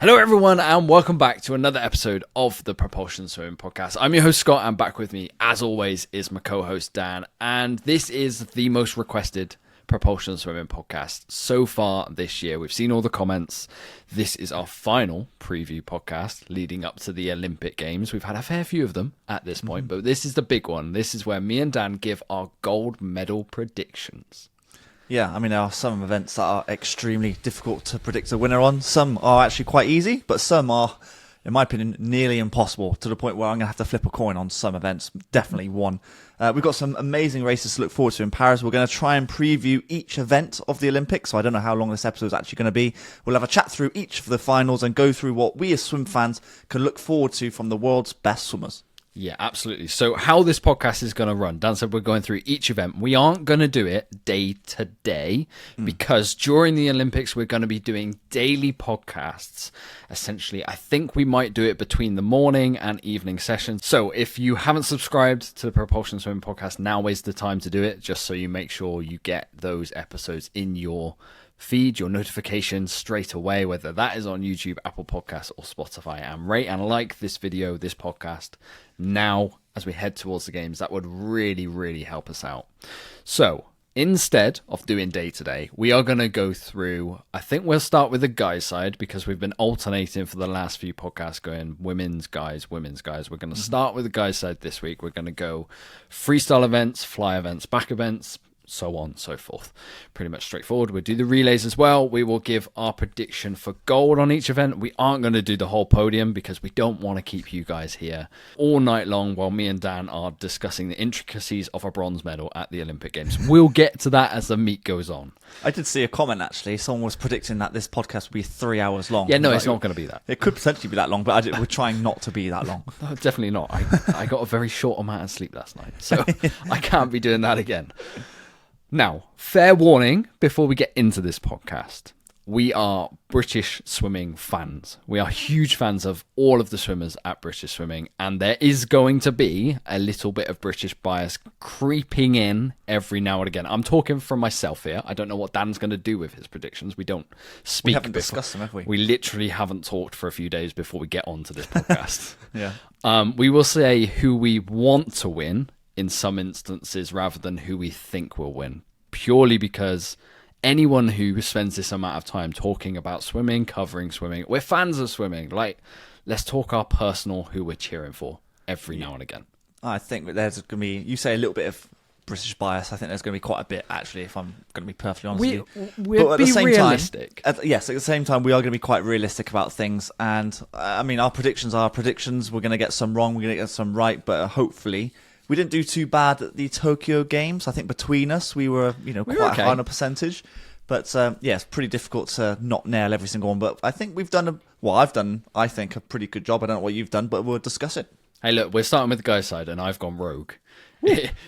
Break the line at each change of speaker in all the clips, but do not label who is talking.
Hello everyone and welcome back to another episode of the Propulsion Swimming Podcast. I'm your host Scott and back with me as always is my co-host Dan, and this is the most requested Propulsion Swimming Podcast so far this year. We've seen all the comments. This is our final preview podcast leading up to the Olympic Games. We've had a fair few of them at this point, but this is the big one. This is where me and Dan give our gold medal predictions.
Yeah, I mean, there are some events that are extremely difficult to predict a winner on. Some are actually quite easy, but some are, in my opinion, nearly impossible, to the point where I'm going to have to flip a coin on some events. Definitely one. We've got some amazing races to look forward to in Paris. We're going to try and preview each event of the Olympics, so I don't know how long this episode is actually going to be. We'll have a chat through each of the finals and go through what we as swim fans can look forward to from the world's best swimmers.
Yeah, absolutely. So how this podcast is going to run, Dan said we're going through each event. We aren't going to do it day to day because during the Olympics, we're going to be doing daily podcasts. Essentially, I think we might do it between the morning and evening sessions. So if you haven't subscribed to the Propulsion Swimming Podcast, now is the time to do it, just so you make sure you get those episodes in your feed, your notifications straight away, whether that is on YouTube, Apple Podcasts or Spotify, and rate and like this video, this podcast now as we head towards the games. That would really help us out. So instead of doing day to day, we are going to go through, I think we'll start with the guys side because we've been alternating for the last few podcasts going women's guys. We're going to start with the guys side this week. We're going to go freestyle events, fly events, back events, so on and so forth. Pretty much straightforward. We'll do the relays as well. We will give our prediction for gold on each event. We aren't going to do the whole podium because we don't want to keep you guys here all night long while me and Dan are discussing the intricacies of a bronze medal at the Olympic Games. We'll get to that as the meet goes on.
I did see a comment actually. Someone was predicting that this podcast would be 3 hours long.
Yeah, no, it's not going to be that.
It could potentially be that long, but we're trying not to be that long.
No, definitely not. I got a very short amount of sleep last night, so I can't be doing that again. Now, fair warning before we get into this podcast. We are British swimming fans. We are huge fans of all of the swimmers at British Swimming, and there is going to be a little bit of British bias creeping in every now and again. I'm talking from myself here. I don't know what Dan's going to do with his predictions. We don't speak.
We haven't discussed them, have we?
We literally haven't talked for a few days before we get onto this podcast.
Yeah.
We will say who we want to win in some instances rather than who we think will win, purely because anyone who spends this amount of time talking about swimming, covering swimming, we're fans of swimming. Like, let's talk our personal who we're cheering for every now and again.
I think that there's going to be, you say a little bit of British bias. I think there's going to be quite a bit, actually, if I'm going to be perfectly honest with you.
We'll be realistic.
Yes, at the same time, we are going to be quite realistic about things. And, I mean, our predictions are predictions. We're going to get some wrong, we're going to get some right, but hopefully we didn't do too bad at the Tokyo Games. I think between us, we were, quite
okay.
high on a percentage. But, it's pretty difficult to not nail every single one. But I think we've done I've done, I think, a pretty good job. I don't know what you've done, but we'll discuss it.
Hey, look, we're starting with the guys' side, and I've gone rogue.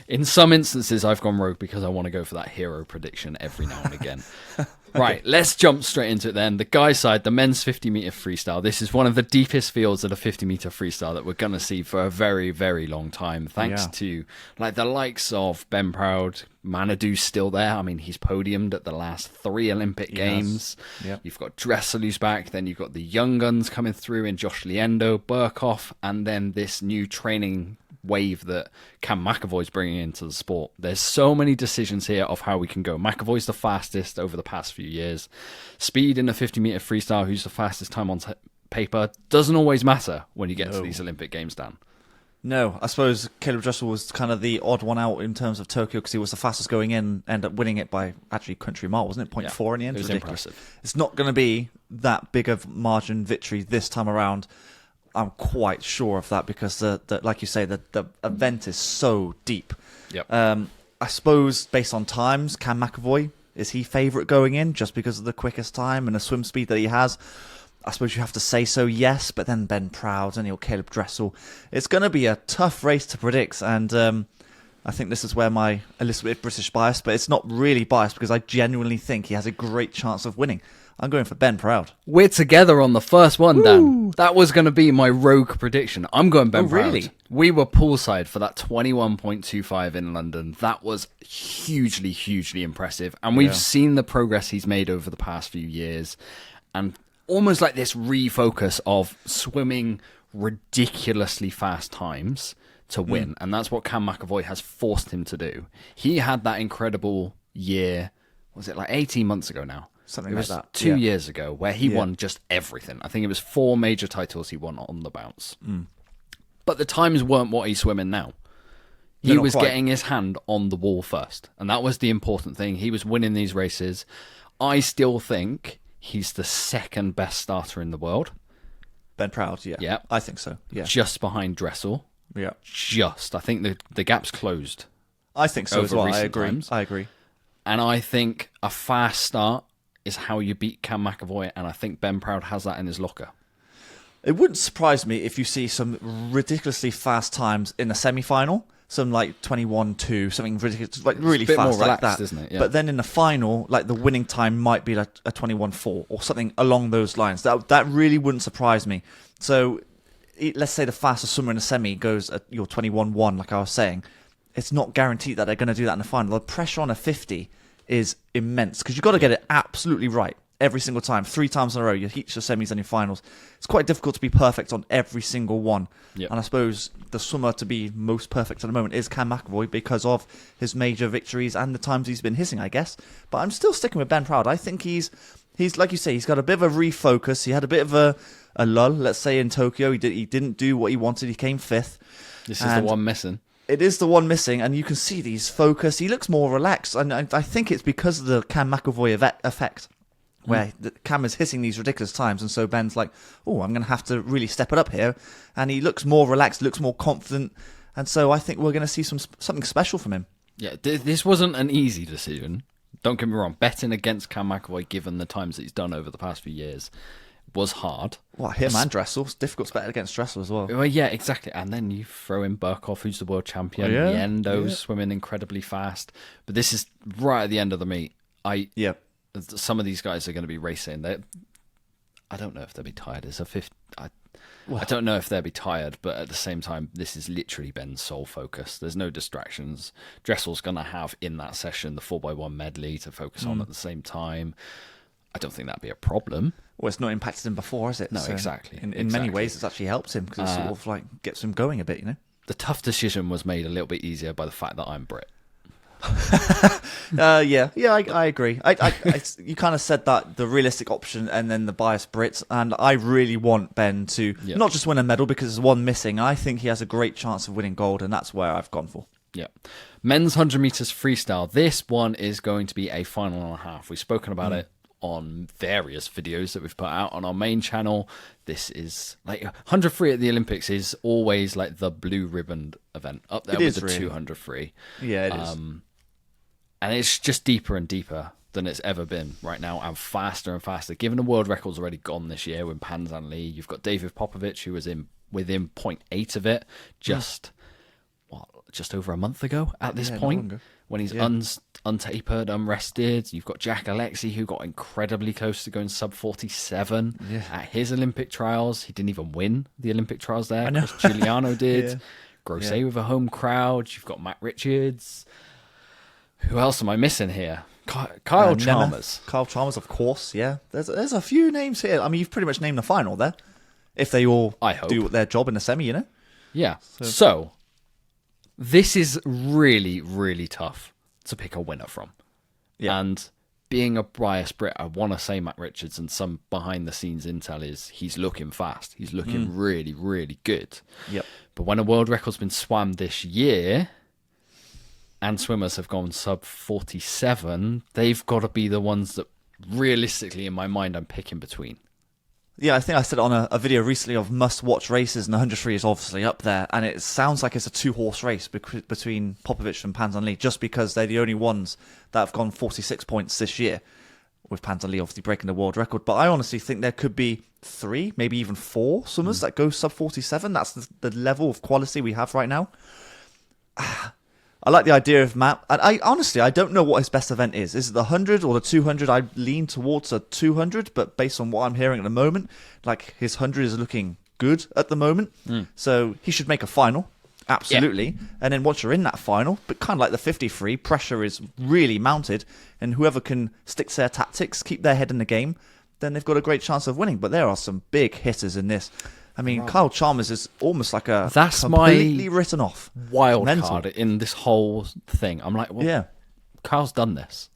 In some instances, I've gone rogue because I want to go for that hero prediction every now and again. Right, let's jump straight into it then. The guys' side, the men's 50-meter freestyle. This is one of the deepest fields of the 50-meter freestyle that we're going to see for a very, very long time. Thanks to the likes of Ben Proud. Manadou's still there. I mean, he's podiumed at the last 3 Olympic Games.
Yep.
You've got Dressel who's back. Then you've got the young guns coming through in Josh Liendo, Burkhoff, and then this new training wave that Cam McAvoy's bringing into the sport. There's so many decisions here of how we can go. McAvoy's the fastest over the past few years. Speed in the 50-meter freestyle, who's the fastest time on paper, doesn't always matter when you get to these Olympic Games, Dan.
No, I suppose Caleb Dressel was kind of the odd one out in terms of Tokyo because he was the fastest going in, ended up winning it by actually country mile, wasn't it? 0.4 in the end.
It was impressive.
It's not going to be that big of margin victory this time around. I'm quite sure of that because, like you say, the event is so deep.
Yep.
I suppose based on times, Cam McAvoy, is he favourite going in just because of the quickest time and the swim speed that he has? I suppose you have to say so, yes, but then Ben Proud and Caleb Dressel. It's going to be a tough race to predict, and I think this is where a little bit of British bias, but it's not really biased because I genuinely think he has a great chance of winning. I'm going for Ben Proud.
We're together on the first one, Dan. That was going to be my rogue prediction. I'm going Ben Proud.
Really?
We were poolside for that 21.25 in London. That was hugely impressive. And we've seen the progress he's made over the past few years. And almost like this refocus of swimming ridiculously fast times to win. And that's what Cam McAvoy has forced him to do. He had that incredible year, was it like 18 months ago now?
Something
it
like
was
that.
2 years ago, where he won just everything. I think it was 4 major titles he won on the bounce. But the times weren't what he's swimming now. He was getting his hand on the wall first. And that was the important thing. He was winning these races. I still think he's the second best starter in the world.
Ben Proud, yeah.
Yeah.
I think so, yeah.
Just behind Dressel.
Yeah.
I think the gap's closed.
I think so as well. I agree.
Times.
I agree.
And I think a fast start is how you beat Cam McAvoy, and I think Ben Proud has that in his locker.
It wouldn't surprise me if you see some ridiculously fast times in the semi-final, some like 21-2, something ridiculous, like really
it's a bit
fast
more
like
relaxed,
that.
Isn't it? Yeah.
But then in the final, like the winning time might be like a 21-4 or something along those lines. That really wouldn't surprise me. So let's say the fastest swimmer in a semi goes at your 21-1, like I was saying. It's not guaranteed that they're going to do that in the final. The pressure on a 50 is immense because you've got to get it absolutely right every single time. 3 times in a row, you heats your semis and your finals. It's quite difficult to be perfect on every single one.
Yep.
And I suppose the swimmer to be most perfect at the moment is Cam McAvoy because of his major victories and the times he's been hissing, I guess. But I'm still sticking with Ben Proud. I think he's like you say, he's got a bit of a refocus. He had a bit of a lull, let's say, in Tokyo. He didn't do what he wanted. He came 5th.
This is the one missing.
It is the one missing, and you can see he's focused. He looks more relaxed, and I think it's because of the Cam McAvoy effect, where Cam is hitting these ridiculous times, and so Ben's like, oh, I'm going to have to really step it up here, and he looks more relaxed, looks more confident, and so I think we're going to see something special from him.
Yeah, this wasn't an easy decision. Don't get me wrong, betting against Cam McAvoy, given the times that he's done over the past few years, was hard.
Well, him and Dressel. It's difficult to bet against Dressel as well.
Well, yeah, exactly. And then you throw in Burkhoff, who's the world champion. Yendo's swimming incredibly fast. But this is right at the end of the meet. Some of these guys are going to be racing. I don't know if they'll be tired. It's a 50. I don't know if they'll be tired, but at the same time, this is literally Ben's sole focus. There's no distractions. Dressel's going to have in that session the 4x1 medley to focus on at the same time. I don't think that'd be a problem.
Well, it's not impacted him before, is it?
No, so exactly.
In many ways, it's actually helped him because it sort of like gets him going a bit, you know?
The tough decision was made a little bit easier by the fact that I'm Brit.
I agree. You kind of said that the realistic option and then the biased Brits, and I really want Ben to not just win a medal because there's one missing. I think he has a great chance of winning gold, and that's where I've gone for.
Yeah. Men's 100 meters freestyle. This one is going to be a final and a half. We've spoken about it on various videos that we've put out on our main channel. This is like 100 free at the Olympics is always like the blue ribbon event up there with the 200 free.
Yeah, it is.
And it's just deeper and deeper than it's ever been right now, and faster. Given the world record's already gone this year with Panzan Lee, you've got David Popovich, who was within 0.8 of it just over a month ago at this point, when he's untapered, unrested. You've got Jack Alexey, who got incredibly close to going sub 47 at his Olympic trials. He didn't even win the Olympic trials there. Chris Giuliano did. Grosset with a home crowd. You've got Matt Richards. Who else am I missing here? Kyle Chalmers.
Kyle Chalmers, of course, yeah. There's a few names here. I mean, you've pretty much named the final there. If they all do their job in the semi, you know?
Yeah. So this is really, really tough to pick a winner from. Yeah. And being a biased Brit, I want to say Matt Richards, and some behind-the-scenes intel is he's looking fast. He's looking really, really good.
Yep.
But when a world record's been swam this year and swimmers have gone sub 47, they've got to be the ones that realistically, in my mind, I'm picking between.
Yeah, I think I said it on a video recently of must-watch races, and the 100 free is obviously up there, and it sounds like it's a 2-horse race between Popovich and Panzan Lee, just because they're the only ones that have gone 46 points this year, with Panzan Lee obviously breaking the world record. But I honestly think there could be 3, maybe even 4 swimmers that go sub 47. That's the level of quality we have right now. I like the idea of Matt. And I don't know what his best event is. Is it the 100 or the 200? I lean towards a 200, but based on what I'm hearing at the moment, like his 100 is looking good at the moment. So he should make a final, absolutely. Yeah. And then once you're in that final, but kind of like the 50 free, pressure is really mounted, and whoever can stick to their tactics, keep their head in the game, then they've got a great chance of winning. But there are some big hitters in this. I mean, Kyle Chalmers is almost like a
That's
completely written off
wild card in this whole thing. I'm like, well,
yeah.
Kyle's done this.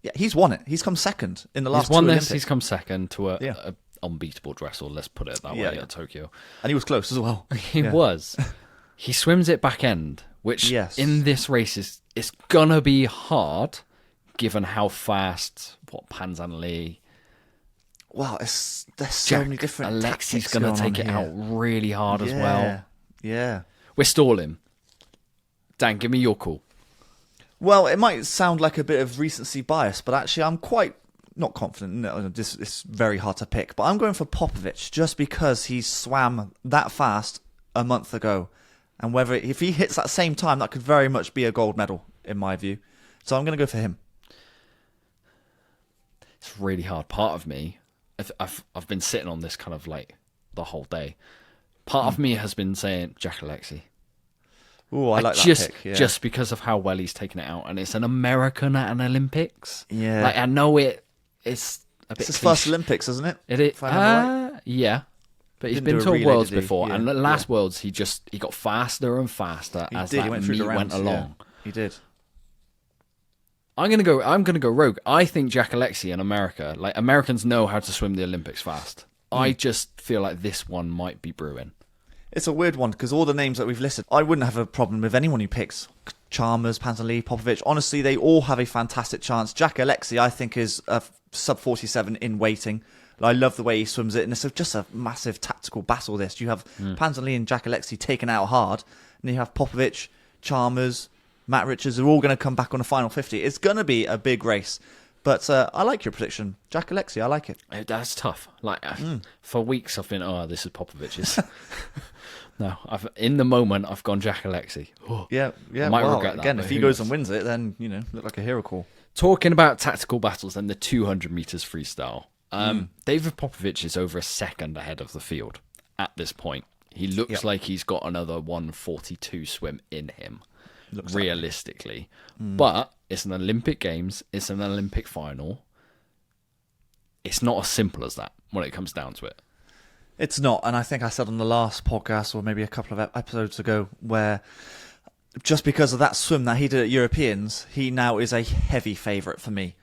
Yeah, he's won it. He's come second in the last
He's won
two
this.
Olympics.
He's come second to a unbeatable dressel. Let's put it that way at Tokyo.
And he was close as well.
He was. He swims it back end, which in this race is gonna be hard, given how fast Panzan Lee.
Well, there's so many different.
Alexi's gonna take it out really hard as well.
Yeah.
We're stalling. Dan, give me your call.
Well, it might sound like a bit of recency bias, but actually I'm quite not confident. No, it's very hard to pick, but I'm going for Popovic just because he swam that fast a month ago. And if he hits that same time, that could very much be a gold medal, in my view. So I'm going to go for him.
It's really hard. Part of me, I've been sitting on this kind of like the whole day. Part of me has been saying Jack Alexi.
Oh, I like that pick. Yeah.
Just because of how well he's taken it out, and it's an American at an Olympics.
Yeah,
like I know it's a bit.
It's his first Olympics, isn't it?
Yeah, but he's been to Worlds before, and the last Worlds he got faster and faster as that meet went along.
Yeah, he did.
I'm gonna go rogue. I think Jack Alexi in America, like Americans know how to swim the Olympics fast. I just feel like this one might be brewing.
It's a weird one because all the names that we've listed, I wouldn't have a problem with anyone who picks Chalmers, Panzan Lee, Popovic. Honestly, they all have a fantastic chance. Jack Alexi, I think, is a sub 47 in weighting. I love the way he swims it, and it's just a massive tactical battle. This you have Panzan Lee and Jack Alexi taken out hard, and you have Popovic, Chalmers, Matt Richards are all going to come back on the final 50. It's going to be a big race. But I like your prediction. Jack Alexi, I like it.
That's tough. Like for weeks I've been, this is Popovic's. No, in the moment I've gone Jack Alexi.
Yeah.
I might regret that.
Again, if he goes and wins it, then look like a hero call.
Talking about tactical battles and the 200 meters freestyle, David Popovic is over a second ahead of the field at this point. He looks like he's got another 1:42 swim in him. Realistically, but it's an Olympic Games, it's an Olympic final. It's not as simple as that when it comes down to it.
It's not, and I think I said on the last podcast or maybe a couple of episodes ago where just because of that swim that he did at Europeans, he now is a heavy favourite for me.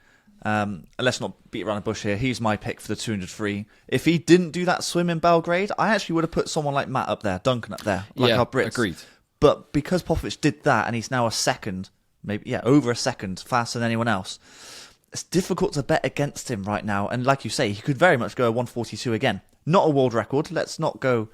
Let's not beat around the bush here. He's my pick for the 200 free. If he didn't do that swim in Belgrade, I actually would have put someone like Matt up there, Duncan up there, like our Brits.
Agreed.
But because Popovic did that and he's now a second, over a second faster than anyone else, it's difficult to bet against him right now. And like you say, he could very much go a 1:42 again. Not a world record. Let's not go.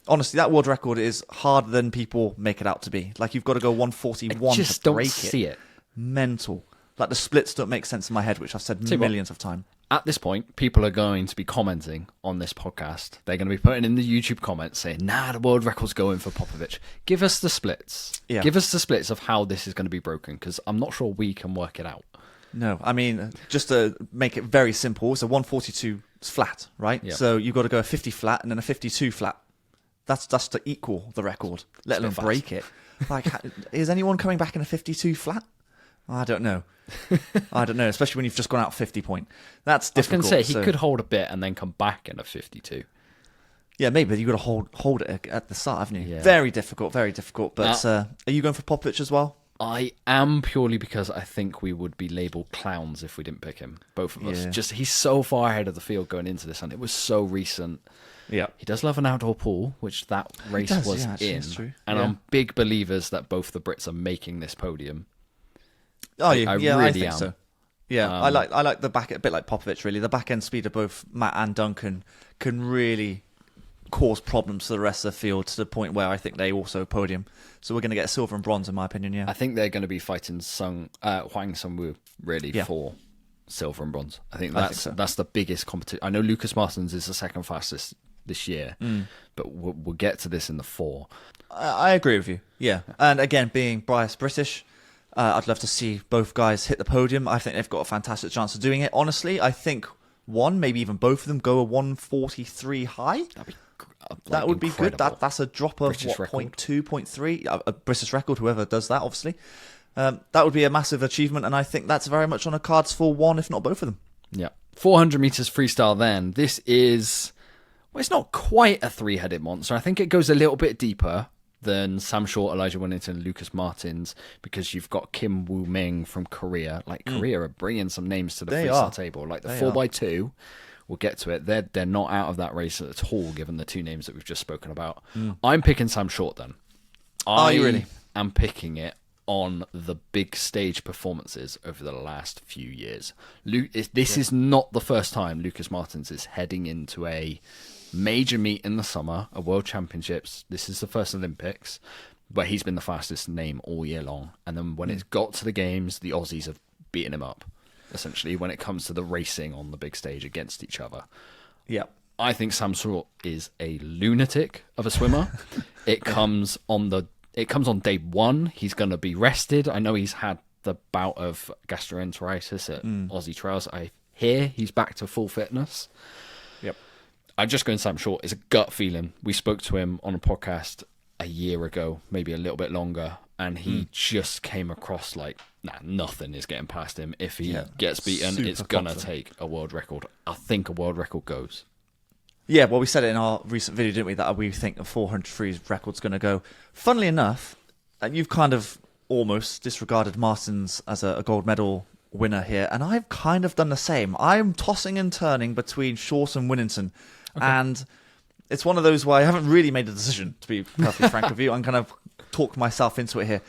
Honestly, that world record is harder than people make it out to be. Like you've got to go 1:41
just
to
don't
break
see it.
Mental. Like the splits don't make sense in my head, which I've said millions of times.
At this point, people are going to be commenting on this podcast. They're going to be putting in the YouTube comments saying, the world record's going for Popovic. Give us the splits.
Yeah.
Give us the splits of how this is going to be broken, because I'm not sure we can work it out.
No, I mean, just to make it very simple, it's a 1:42 flat, right?
Yeah.
So you've got to go a 50 flat and then a 52 flat. That's to equal the record, let alone break it. Like, is anyone coming back in a 52 flat? I don't know. Especially when you've just gone out 50 point. That's difficult.
I was going to say, he could hold a bit and then come back in a 52.
Yeah, maybe, but you've got to hold it at the start, haven't you?
Yeah.
Very difficult, very difficult. But are you going for Popovic as well?
I am, purely because I think we would be labelled clowns if we didn't pick him. Both of us. Just he's so far ahead of the field going into this, and it was so recent.
Yeah,
he does love an outdoor pool, which that race was in.
True.
And I'm big believers that both the Brits are making this podium.
I
really
think
am.
so. Yeah, I like the back, a bit like Popovic, really. The back end speed of both Matt and Duncan can really cause problems to the rest of the field to the point where I think they also podium. So we're going to get silver and bronze, in my opinion. Yeah,
I think they're going to be fighting Huang Sung-woo really for silver and bronze. I think that's the biggest competition. I know Lucas Martins is the second fastest this year, but we'll get to this in the 4.
I agree with you. Yeah, and again, being biased British, I'd love to see both guys hit the podium. I think they've got a fantastic chance of doing it. Honestly, I think one, maybe even both of them, go a 1:43 high. That would be good. That's a drop of
British
what, 0.2, 0.3, a British record. Whoever does that, obviously, that would be a massive achievement, and I think that's very much on the cards for one, if not both of them.
Yeah, 400 meters freestyle then. This is, well, it's not quite a three-headed monster. I think it goes a little bit deeper than Sam Short, Elijah Winnington, Lucas Martins, because you've got Kim Woo Ming from Korea. Like, Korea are bringing some names to the freestyle table. Like the 4x2, we'll get to it. They're not out of that race at all, given the two names that we've just spoken about. I'm picking Sam Short then.
Are you really?
I'm picking it on the big stage performances over the last few years. This is not the first time Lucas Martins is heading into a major meet in the summer, a World Championships. This is the first Olympics, but he's been the fastest name all year long. And then when it's got to the games, the Aussies have beaten him up, essentially, when it comes to the racing on the big stage against each other.
Yeah.
I think Sam Short is a lunatic of a swimmer. It comes on day one. He's going to be rested. I know he's had the bout of gastroenteritis at Aussie Trials. I hear he's back to full fitness.
Yep.
I'm just going Sam Short. It's a gut feeling. We spoke to him on a podcast a year ago, maybe a little bit longer, and he just came across like, nothing is getting past him. If he gets beaten, it's going to take a world record. I think a world record goes.
Yeah, well, we said it in our recent video, didn't we, that we think the 400 free record's going to go. Funnily enough, you've kind of almost disregarded Martins as a gold medal winner here, and I've kind of done the same. I'm tossing and turning between Short and Winnington, and it's one of those where I haven't really made a decision, to be perfectly frank with you. I'm kind of talking myself into it here.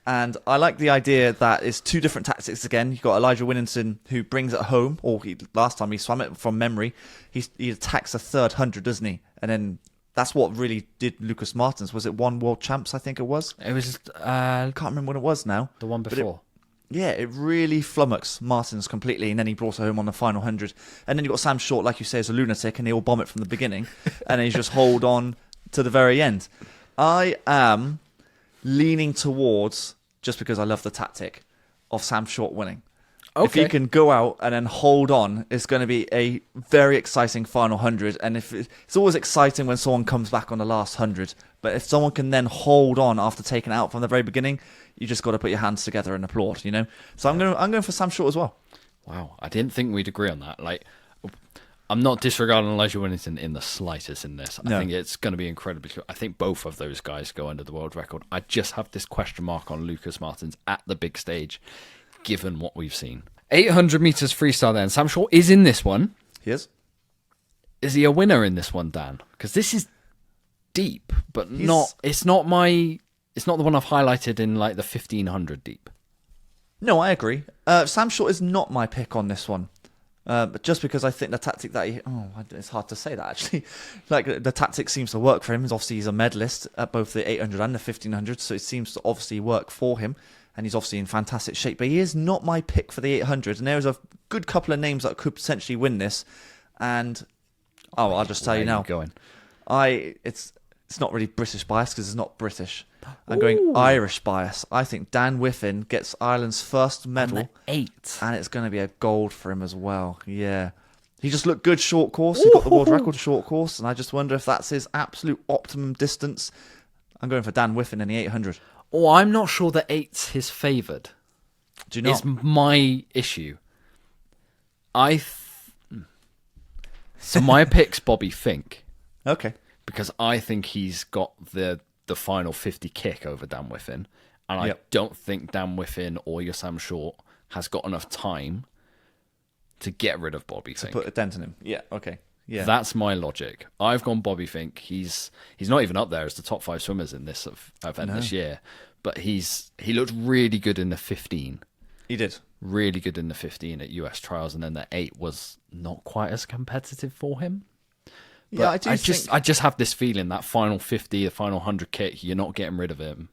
And I like the idea that it's two different tactics again. You've got Elijah Winnington, who brings it home, or last time he swam it from memory, he attacks a third 100, doesn't he? And then that's what really did Lucas Martins. Was it one World Champs, I think it was?
It was...
I can't remember what it was now.
The one before.
It really flummoxed Martins completely, and then he brought it home on the final 100. And then you've got Sam Short, like you say, as a lunatic, and he'll bomb it from the beginning, and then he just hold on to the very end. I am leaning towards, just because I love the tactic, of Sam Short winning. Okay. If he can go out and then hold on, it's going to be a very exciting final 100. And it's always exciting when someone comes back on the last 100. But if someone can then hold on after taking it out from the very beginning, you just got to put your hands together and applaud, you know? So I'm going for Sam Short as well.
Wow, I didn't think we'd agree on that. Like, I'm not disregarding Elijah Winnington in the slightest in this. I think it's going to be incredibly cool. I think both of those guys go under the world record. I just have this question mark on Lucas Martins at the big stage, given what we've seen. 800 meters freestyle then. Sam Short is in this one.
He is.
Is he a winner in this one, Dan? Because this is deep, but it's not the one I've highlighted in like the 1500 deep.
No, I agree. Sam Short is not my pick on this one. But just because I think the tactic that it's hard to say that actually. Like the tactic seems to work for him. Obviously, he's a medalist at both the 800 and the 1500, so it seems to obviously work for him. And he's obviously in fantastic shape. But he is not my pick for the 800. And there's a good couple of names that could potentially win this. And I'll just tell you now. It's not really British bias because it's not British. I'm going Irish bias. I think Dan Whiffen gets Ireland's first medal.
8.
And it's going to be a gold for him as well. Yeah. He just looked good short course. He got the world record short course. And I just wonder if that's his absolute optimum distance. I'm going for Dan Whiffen in the 800.
Oh, I'm not sure that 8's his favoured.
Do you know?
It's my issue. So my pick's Bobby Fink.
Okay.
Because I think he's got the final 50 kick over Dan Whiffen. And I don't think Dan Whiffen or your Sam Short has got enough time to get rid of Bobby Fink.
To put a dent in him. Yeah, okay. Yeah.
That's my logic. I've gone Bobby Fink. He's not even up there as the top 5 swimmers in this event this year. But he looked really good in the 15.
He did.
Really good in the 15 at US Trials. And then the 8 was not quite as competitive for him. But I just have this feeling that final 50, the final 100 kick, you're not getting rid of him.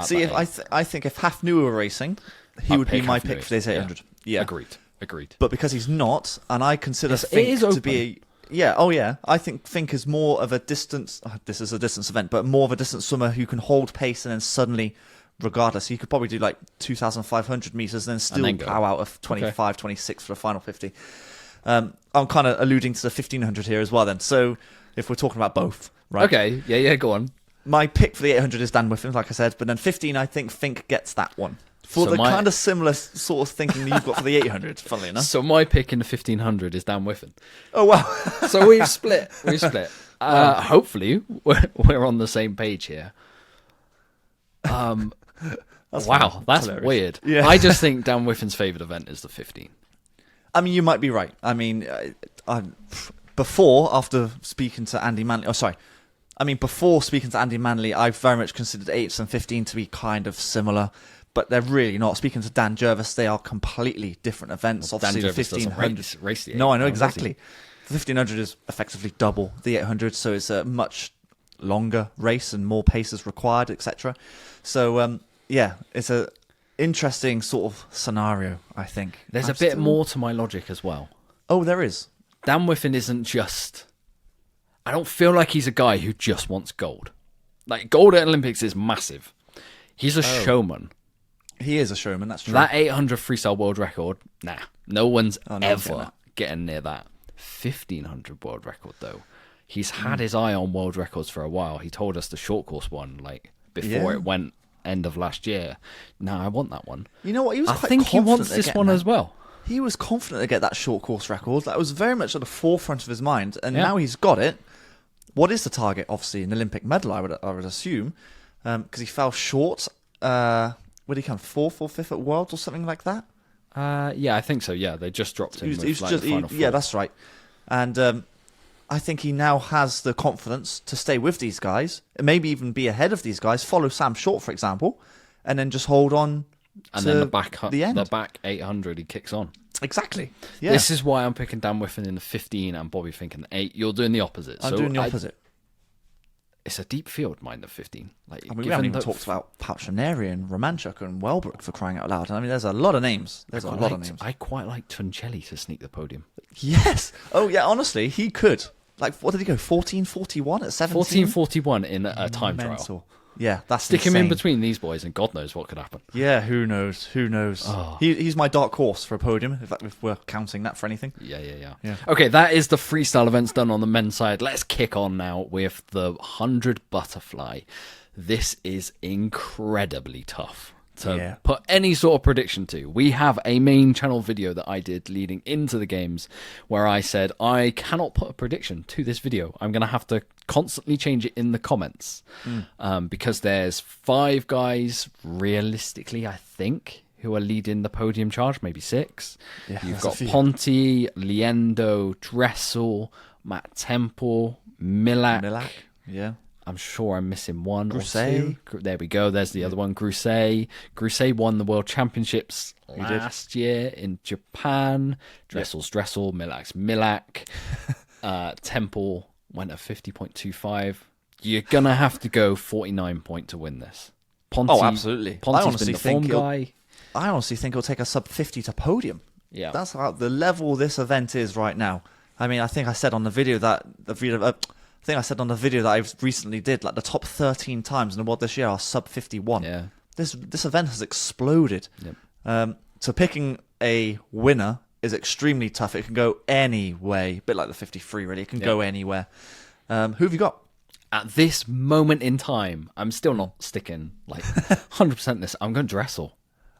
See, I think if Hafnu were racing, he would be my pick for this 800. Yeah.
Agreed.
But because he's not, and I consider Fink to be I think Fink is more of a distance. This is a distance event, but more of a distance swimmer who can hold pace and then suddenly, regardless, he could probably do like 2,500 meters and then still plow out of 25, 26 for the final 50. I'm kind of alluding to the 1500 here as well. Then, so if we're talking about both, right?
Okay, yeah, go on.
My pick for the 800 is Dan Whiffen, like I said, but then 15, I think Fink gets that one For the kind of similar sort of thinking that you've got for the 800, funnily enough.
So my pick in the 1500 is Dan Whiffen.
Oh, wow.
So we've split. Hopefully, we're on the same page here. That's
hilarious.
Weird.
Yeah.
I just think Dan Whiffen's favourite event is the 15.
I mean, you might be right. I mean, after speaking to Andy Manley... before speaking to Andy Manley, I very much considered 8s and 15 to be kind of similar, but they're really not. Speaking to Dan Jervis, they are completely different events. Obviously,
Dan
the
Jervis
1500...
race the 8.
No, I know exactly. The 1500 is effectively double the 800, so it's a much longer race and more paces required, etc. So, it's a interesting sort of scenario, I think.
There's a bit more to my logic as well.
Oh, there is.
Dan Whiffen isn't just... I don't feel like he's a guy who just wants gold. Like, gold at Olympics is massive. He's a showman.
He is a showman, that's true.
That 800 freestyle world record, no one's ever getting near that. 1500 world record, though. He's had his eye on world records for a while. He told us the short course one, before it went end of last year. I want that one.
You know what? He was
I think he wants this one as well.
He was confident to get that short course record. That was very much at the forefront of his mind, and now he's got it. What is the target? Obviously, an Olympic medal, I would assume, because he fell short. Would he come 4th or 5th at Worlds or something like that?
I think so. Yeah, they just dropped him. The final four.
Yeah, that's right. And I think he now has the confidence to stay with these guys, and maybe even be ahead of these guys. Follow Sam Short, for example, and then just hold on.
And then
the end.
The back 800, he kicks on.
Exactly. Yeah.
This is why I'm picking Dan Whiffen in the 15 and Bobby Fink in the 8. You're doing the opposite.
I'm doing the opposite.
It's a deep field, mind the 15.
We haven't even talked about Pauchineri and Romanchuk and Welbrook, for crying out loud. I mean, there's a lot of names.
I quite like Tuncelli to sneak the podium.
Yes. Oh, yeah, honestly, he could. What did he go, 14:41 at 17?
14:41 in a time trial.
Yeah, that's
Stick
insane.
him in between these boys, and God knows what could happen.
Yeah, who knows? Oh. He's my dark horse for a podium, if we're counting that for anything.
Yeah. Okay, that is the freestyle events done on the men's side. Let's kick on now with the 100 butterfly. This is incredibly tough to put any sort of prediction to. We have a main channel video that I did leading into the games where I said I cannot put a prediction to this video. I'm going to have to constantly change it in the comments because there's 5 guys realistically, I think, who are leading the podium charge, maybe 6. You've got Ponti, Liendo, Dressel, Matt Temple, Milak.
Yeah.
I'm sure I'm missing one
Grousset.
or 2. There we go. There's the other one, Grousset. Grousset won the World Championships last year in Japan. Dressel's Dressel, Milak's Milak. Temple went at 50.25. You're going to have to go 49 point to win this. Ponti,
absolutely.
Ponti's been the form guy.
I honestly think he'll take a sub 50 to podium.
Yeah.
That's how the level this event is right now. I mean, I think I said on the video that I recently did, the top 13 times in the world this year are sub 51.
Yeah.
This event has exploded.
Yep.
So picking a winner is extremely tough. It can go any way, a bit like the 53, really. It can go anywhere. Who have you got?
At this moment in time, I'm still not sticking 100% this. I'm going Dressel.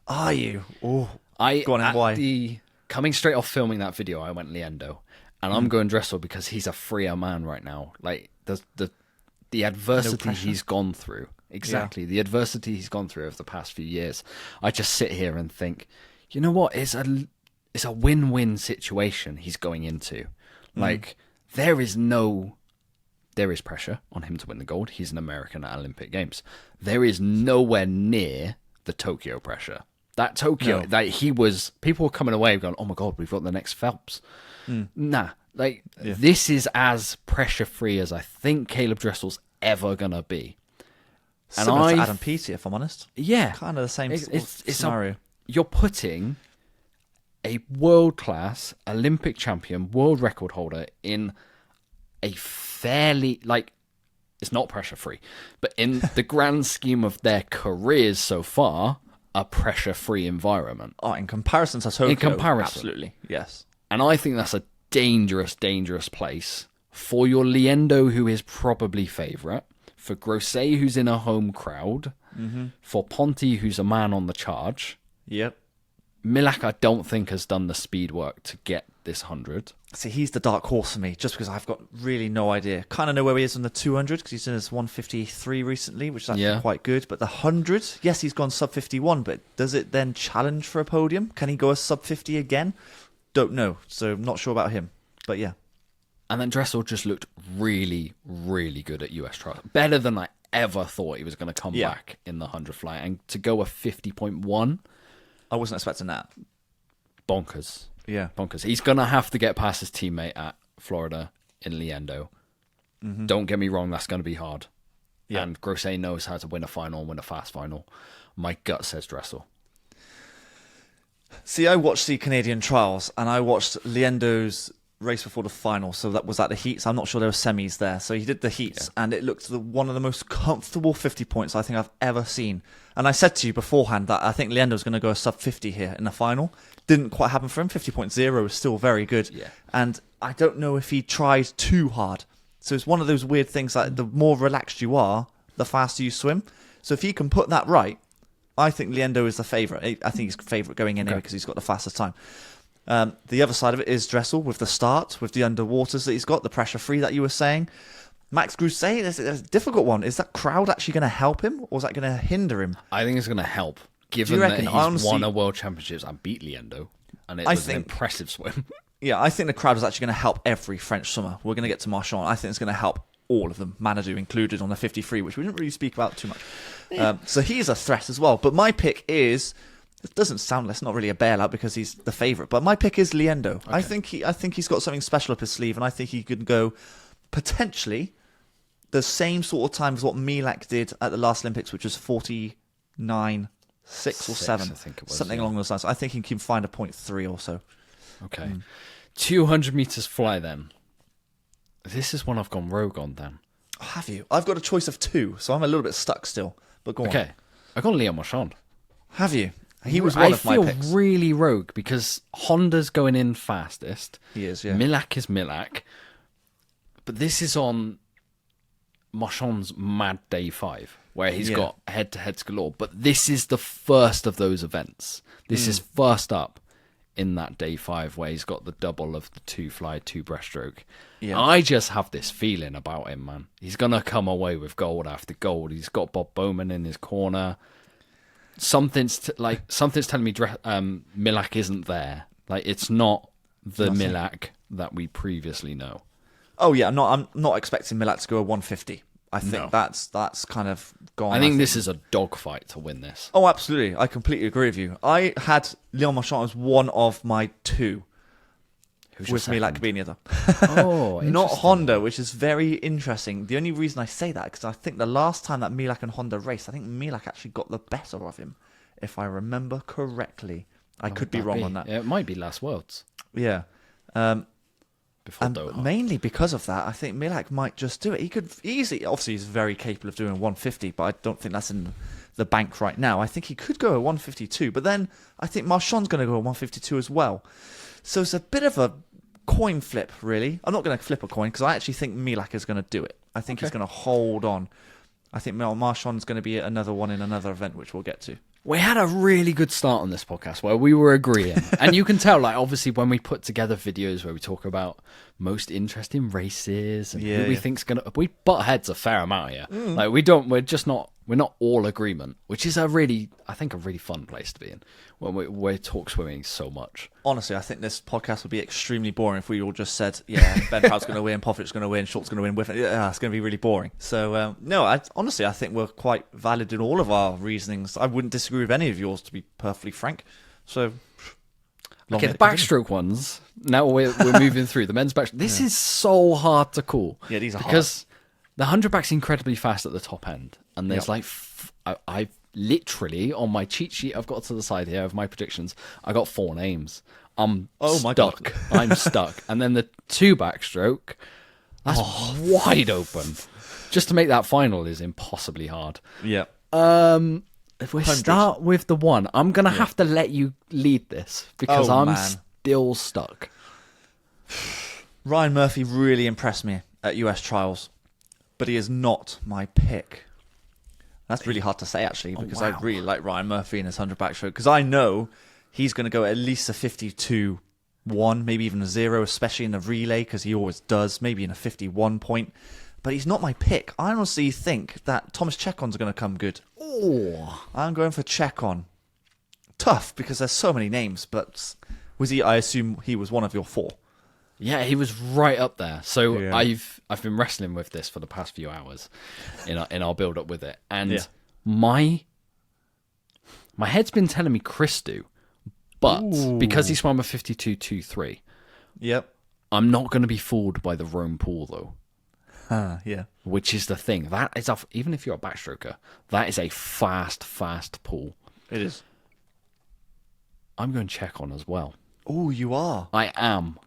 Are you? Oh,
go on, why? Coming straight off filming that video, I went Liendo. And I'm going Dressel because he's a freer man right now. The adversity he's gone through. Exactly. Yeah. The adversity he's gone through over the past few years. I just sit here and think, you know what? It's a win-win situation he's going into. There is pressure on him to win the gold. He's an American at Olympic Games. There is nowhere near the Tokyo pressure. That Tokyo, people were coming away going, oh my God, we've got the next Phelps. This is as pressure-free as I think Caleb Dressel's ever going to be.
Similar to Adam Peaty, if I'm honest.
Yeah.
Kind of the same scenario.
You're putting a world-class Olympic champion, world record holder in a fairly, it's not pressure-free, but in the grand scheme of their careers so far, a pressure-free environment.
Oh, in comparison to Tokyo.
In comparison.
Absolutely, yes.
And I think that's a dangerous, dangerous place for your Liendo, who is probably favourite, for Grousset, who's in a home crowd, for Ponti, who's a man on the charge,
Yep.
Milak, I don't think, has done the speed work to get this 100.
See, he's the dark horse for me, just because I've got really no idea. Kind of know where he is on the 200, because he's done his 153 recently, which is actually quite good. But the 100, yes, he's gone sub 51, but does it then challenge for a podium? Can he go a sub 50 again? Don't know, so I'm not sure about him. But yeah.
And then Dressel just looked really, really good at US trials. Better than I ever thought he was going to come back in the 100 fly. And to go a 50.1...
I wasn't expecting that.
Bonkers.
Yeah.
Bonkers. He's going to have to get past his teammate at Florida in Liendo. Mm-hmm. Don't get me wrong, that's going to be hard. Yeah. And Grosset knows how to win a final and win a fast final. My gut says Dressel.
See, I watched the Canadian trials, and I watched Liendo's race before the final. So that was at the heats. I'm not sure there were semis there. So he did the heats, and it looked one of the most comfortable 50 points I think I've ever seen. And I said to you beforehand that I think Liendo's going to go a sub 50 here in the final. Didn't quite happen for him. 50.0 is still very good.
Yeah.
And I don't know if he tries too hard. So it's one of those weird things that the more relaxed you are, the faster you swim. So if he can put that right, I think Liendo is the favourite. I think he's favourite going in because he's got the fastest time. The other side of it is Dressel with the start, with the underwaters that he's got, the pressure free that you were saying. Max Grousset, there's a difficult one. Is that crowd actually going to help him, or is that going to hinder him?
I think it's going to help, given that he's won a World Championships and beat Liendo, and it was an impressive swim.
Yeah, I think the crowd is actually going to help every French swimmer. We're going to get to Marchand. I think it's going to help all of them, Manadou included on the 53, which we didn't really speak about too much. So he's a threat as well. But my pick is... It doesn't sound less, not really a bailout because he's the favourite, but my pick is Liendo. Okay. I think he's got something special up his sleeve, and I think he could go potentially the same sort of time as what Milak did at the last Olympics, which was 49.6 or 7,
I think it was,
something along those lines. I think he can find a 0.3 or so.
Okay, 200 meters fly then. This is one I've gone rogue on then.
Have you? I've got a choice of 2, so I'm a little bit stuck still. But go on.
Okay, I got Leon Marchand.
Have you? He was one of my picks.
I feel really rogue because Honda's going in fastest.
He is, yeah.
Milak is Milak. But this is on Marchand's mad day 5, where he's got head-to-heads galore. But this is the first of those events. This is first up in that day 5, where he's got the double of the 2 fly, 2 breaststroke. Yeah. I just have this feeling about him, man. He's going to come away with gold after gold. He's got Bob Bowman in his corner. Something's telling me Milak isn't there. Like, it's not the Milak that we previously know.
Oh yeah, I'm not expecting Milak to go a 150. I think that's kind of gone.
I think this is a dogfight to win this.
Oh, absolutely. I completely agree with you. I had Leon Marchand as one of my 2. With Milak being the other.
Oh,
not Honda, which is very interesting. The only reason I say that because I think the last time that Milak and Honda raced, I think Milak actually got the better of him, if I remember correctly. I could be wrong on that.
Yeah, it might be last Worlds.
Yeah.
Before
and
Doha.
Mainly because of that, I think Milak might just do it. He could easily, obviously he's very capable of doing 150, but I don't think that's in the bank right now. I think he could go a 152, but then I think Marchand's going to go a 152 as well. So it's a bit of a coin flip, really. I'm not going to flip a coin because I actually think Milak is going to do it. I think he's going to hold on. I think Marchand's going to be another one in another event, which we'll get to.
We had a really good start on this podcast where we were agreeing. And you can tell, like, obviously, when we put together videos where we talk about most interesting races and who we think's going to... We butt heads a fair amount here. Like, we're not all agreement, which is I think a really fun place to be in when we talk swimming so much.
Honestly, I think this podcast would be extremely boring if we all just said, yeah, Ben Proud's going to win, Poffitt's going to win, Short's going to win. Yeah, it's going to be really boring. So, no, I think we're quite valid in all of our reasonings. I wouldn't disagree with any of yours, to be perfectly frank. So...
Okay, the backstroke ones. Now we're moving through the men's backstroke. This is so hard to call.
Yeah, these are hard.
Because the 100 back's incredibly fast at the top end. And there's I've literally, on my cheat sheet I've got to the side here of my predictions, I got 4 names. I'm stuck. I'm stuck. And then the 2 backstroke, that's wide open. Just to make that final is impossibly hard.
Yeah.
If we start with the 1, I'm going to have to let you lead this because I'm still stuck.
Ryan Murphy really impressed me at US trials, but he is not my pick. That's really hard to say, actually, because
wow.
I really like Ryan Murphy in his 100 backstroke, because I know he's going to go at least a 52-1, maybe even a 0, especially in the relay, because he always does, maybe in a 51 point. But he's not my pick. I honestly think that Thomas Checon's going to come good.
Oh,
I'm going for Checon. Tough, because there's so many names, but was he? I assume he was one of your 4.
yeah, he was right up there. So
Yeah.
I've been wrestling with this for the past few hours in our build up with it, and
Yeah.
my head's been telling me Christou, but because he swam a 52.23,
Yep.
I'm not going to be fooled by the Rome pool though.
Yeah.
Which is the thing. That is even if you're a backstroker, that is a fast pool.
It is.
I'm going to check on as well.
Oh, you are.
I am.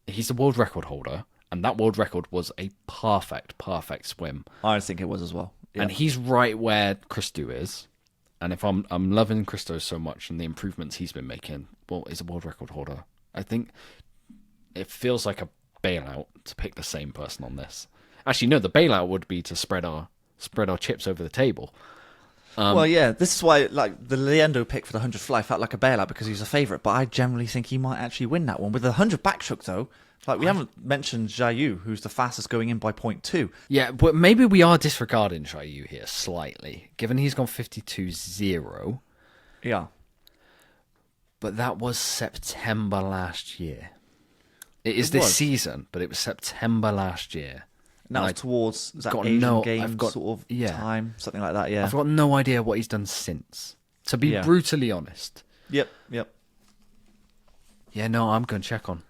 He's the world record holder, and that world record was a perfect swim.
I think it was as well. Yeah.
And he's right where Christou is. And if I'm loving Christou so much and the improvements he's been making, well, he's a world record holder. I think it feels like a bailout to pick the same person on this. Actually, no, the bailout would be to spread our chips over the table.
Well, yeah, this is why like the Leandro pick for the 100 fly felt like a bailout, because he's a favourite, but I generally think he might actually win that one. With the 100 backstroke, though, like we haven't mentioned Jayu, who's the fastest going in by 0.2.
Yeah, but maybe we are disregarding Shayu here slightly, given he's gone 52.0.
Yeah.
But that was September last year. It is this season, but it was September last year.
Now it's towards that
got
Asian Games sort of time, something like that, yeah.
I've got no idea what he's done since, to be brutally honest.
Yep.
Yeah, no, I'm going to check on.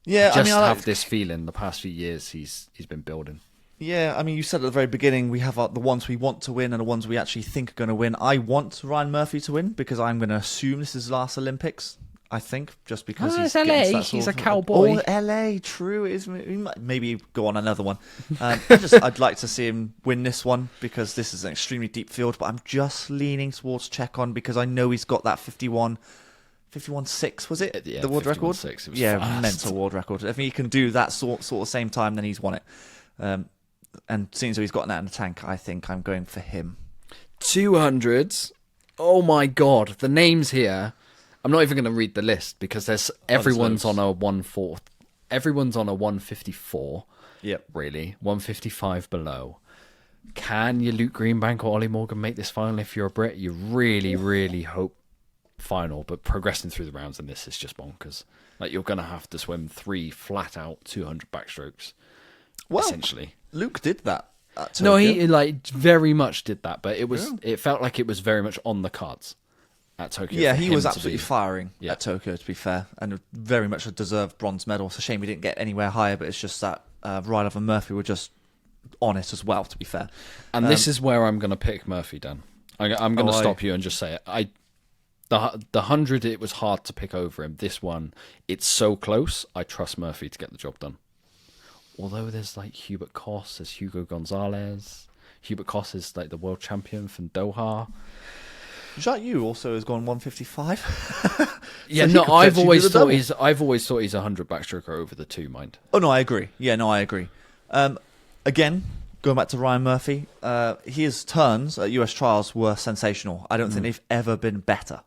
Yeah,
I have this feeling the past few years he's been building.
Yeah, I mean, you said at the very beginning we have the ones we want to win and the ones we actually think are going to win. I want Ryan Murphy to win because I'm going to assume this is his last Olympics. I think just because he's
LA. He's a cowboy.
Oh, LA, true. It is. He might maybe go on another one. I'd like to see him win this one because this is an extremely deep field. But I'm just leaning towards Checon because I know he's got that 51.6, was it?
Yeah,
the world record.
51.6. It was
fast. Mental world record. If he can do that sort of same time, then he's won it. And seeing as though he's got that in the tank, I think I'm going for him.
200s. Oh my god, the names here. I'm not even going to read the list because everyone's on a 1/4. Everyone's on a 154.
Yep.
Really, 155 below. Can you Luke Greenbank or Ollie Morgan make this final if you're a Brit? You really hope final, but progressing through the rounds in this is just bonkers. Like you're going to have to swim 3 flat out 200 backstrokes. Well, essentially,
Luke did that.
No, he very much did that, but it felt like it was very much on the cards at Tokyo.
Yeah, he was absolutely firing at Tokyo, to be fair, and very much a deserved bronze medal. It's a shame we didn't get anywhere higher, but it's just that Ryder and Murphy were just on it as well, to be fair.
And this is where I'm going to pick Murphy, Dan. I'm going to stop you and just say it. The 100, it was hard to pick over him. This one, it's so close. I trust Murphy to get the job done. Although there's like Hubert Koss, there's Hugo Gonzalez. Hubert Koss is like the world champion from Doha.
Yu also has gone 155.
Yeah, no, I've always thought he's a 100 backstroker over the 2, mind.
Oh no, I agree. Yeah, no, I agree. Again, going back to Ryan Murphy, his turns at US trials were sensational. I don't think they've ever been better.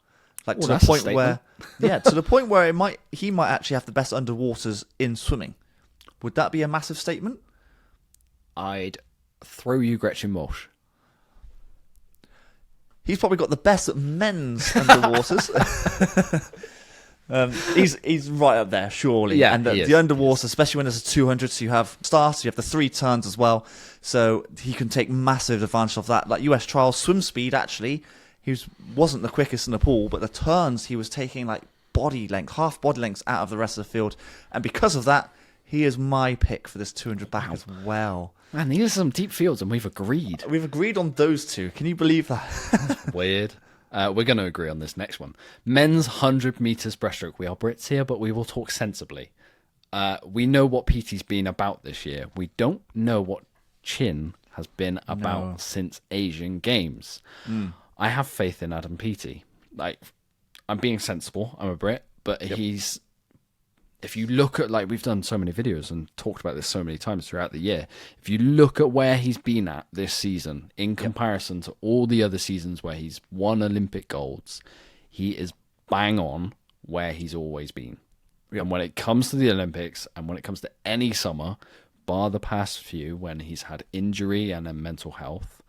Like to the point where, to the point where he might actually have the best underwaters in swimming. Would that be a massive statement?
I'd throw you Gretchen Walsh.
He's probably got the best men's underwaters. He's right up there, surely.
Yeah,
and the underwater, especially when there's a 200, so you have starts, you have the 3 turns as well. So he can take massive advantage of that. Like US trials, swim speed, actually, wasn't the quickest in the pool, but the turns he was taking like half body lengths out of the rest of the field. And because of that, he is my pick for this 200 back as well.
Man, these are some deep fields, and we've agreed.
We've agreed on those two. Can you believe that?
That's weird. We're going to agree on this next one. Men's 100 meters breaststroke. We are Brits here, but we will talk sensibly. We know what Petey's been about this year. We don't know what Chin has been about since Asian Games. I have faith in Adam Peaty. Like, I'm being sensible. I'm a Brit, but he's if you look at, like, we've done so many videos and talked about this so many times throughout the year. If you look at where he's been at this season in comparison to all the other seasons where he's won Olympic golds, he is bang on where he's always been. And when it comes to the Olympics and when it comes to any summer, bar the past few when he's had injury and then mental health,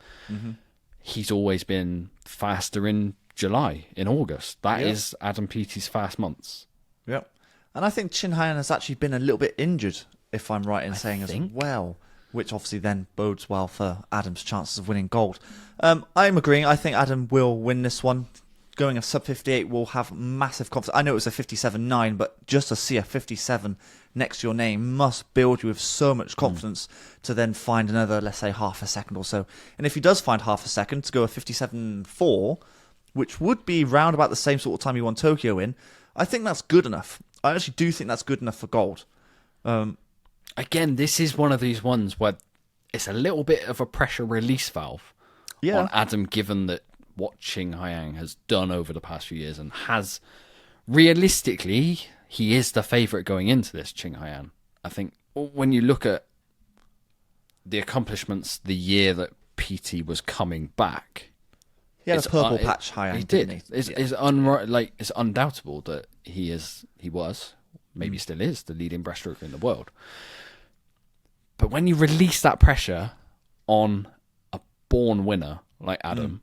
he's always been faster in July, in August. That is Adam Peaty's fast months.
Yep. And I think Chin Hyan has actually been a little bit injured, if I'm right in saying as well, which obviously then bodes well for Adam's chances of winning gold. I'm agreeing. I think Adam will win this one. Going a sub 58 will have massive confidence. I know it was a 57.9, but just to see a 57 next to your name must build you with so much confidence to then find another, let's say, half a second or so. And if he does find half a second to go a 57.4, which would be round about the same sort of time he won Tokyo in, I think that's good enough. I actually do think that's good enough for gold.
Again, this is one of these ones where it's a little bit of a pressure release valve on Adam, given that what Chin Hyan has done over the past few years, and has, realistically, he is the favourite going into this, Chin Hyan. I think when you look at the accomplishments the year that PT was coming back,
he had a purple patch Hyan.
He did.
Didn't he?
It's undoubtable that he was, maybe still is, the leading breaststroker in the world. But when you release that pressure on a born winner like Adam,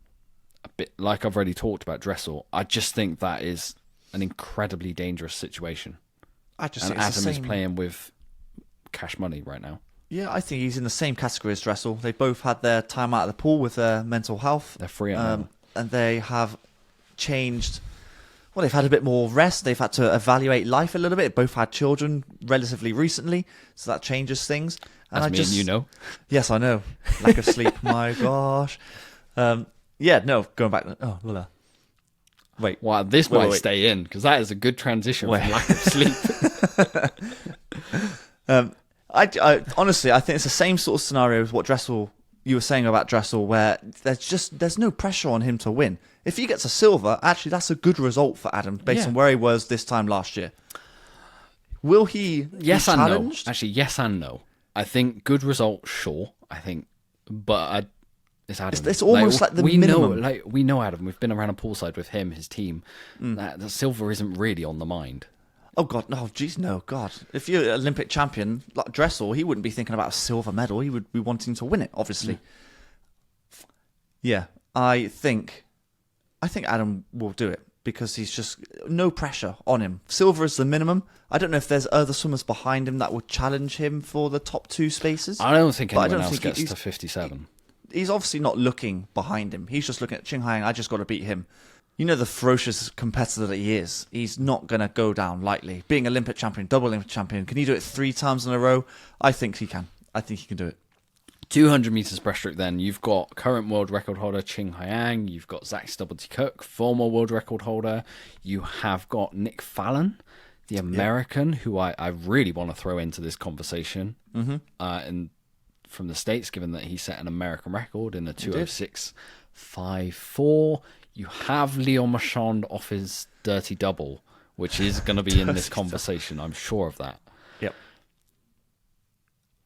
a bit like I've already talked about Dressel, I just think that is an incredibly dangerous situation. And Adam is playing with cash money right now.
Yeah, I think he's in the same category as Dressel. They both had their time out of the pool with their mental health.
They're free
and they have changed. Well, they've had a bit more rest. They've had to evaluate life a little bit. Both had children relatively recently, so that changes things. And
and you know.
Yes, I know. Lack of sleep, my gosh. Going back. Oh, Lula. Wait.
Wow, this might stay in, because that is a good transition from lack of sleep.
I honestly, I think it's the same sort of scenario as what you were saying about Dressel, where there's no pressure on him to win. If he gets a silver, actually, that's a good result for Adam based on where he was this time last year. Will he be challenged?
No. Actually, yes and no. I think good result, sure. It's Adam.
It's almost like the minimum.
We know Adam. We've been around a poolside with him, his team. The silver isn't really on the mind.
Oh, God. No, jeez, no. God. If you're an Olympic champion like Dressel, he wouldn't be thinking about a silver medal. He would be wanting to win it, obviously. Yeah, I think Adam will do it because he's just no pressure on him. Silver is the minimum. I don't know if there's other swimmers behind him that would challenge him for the top two spaces.
I don't think anyone else gets to 57.
He's obviously not looking behind him. He's just looking at Chin Hyan. I just got to beat him. You know the ferocious competitor that he is. He's not going to go down lightly. Being Olympic champion, double Olympic champion, can he do it 3 times in a row? I think he can. I think he can do it.
200 meters breaststroke then. You've got current world record holder Chin Hyan. You've got Zach Stubblety-Cook, former world record holder. You have got Nick Fallon, the American, who I really want to throw into this conversation. And from the States, given that he set an American record in the 206.54. You have Leon Marchand off his dirty double, which is going to be in this conversation. I'm sure of that.
Yep.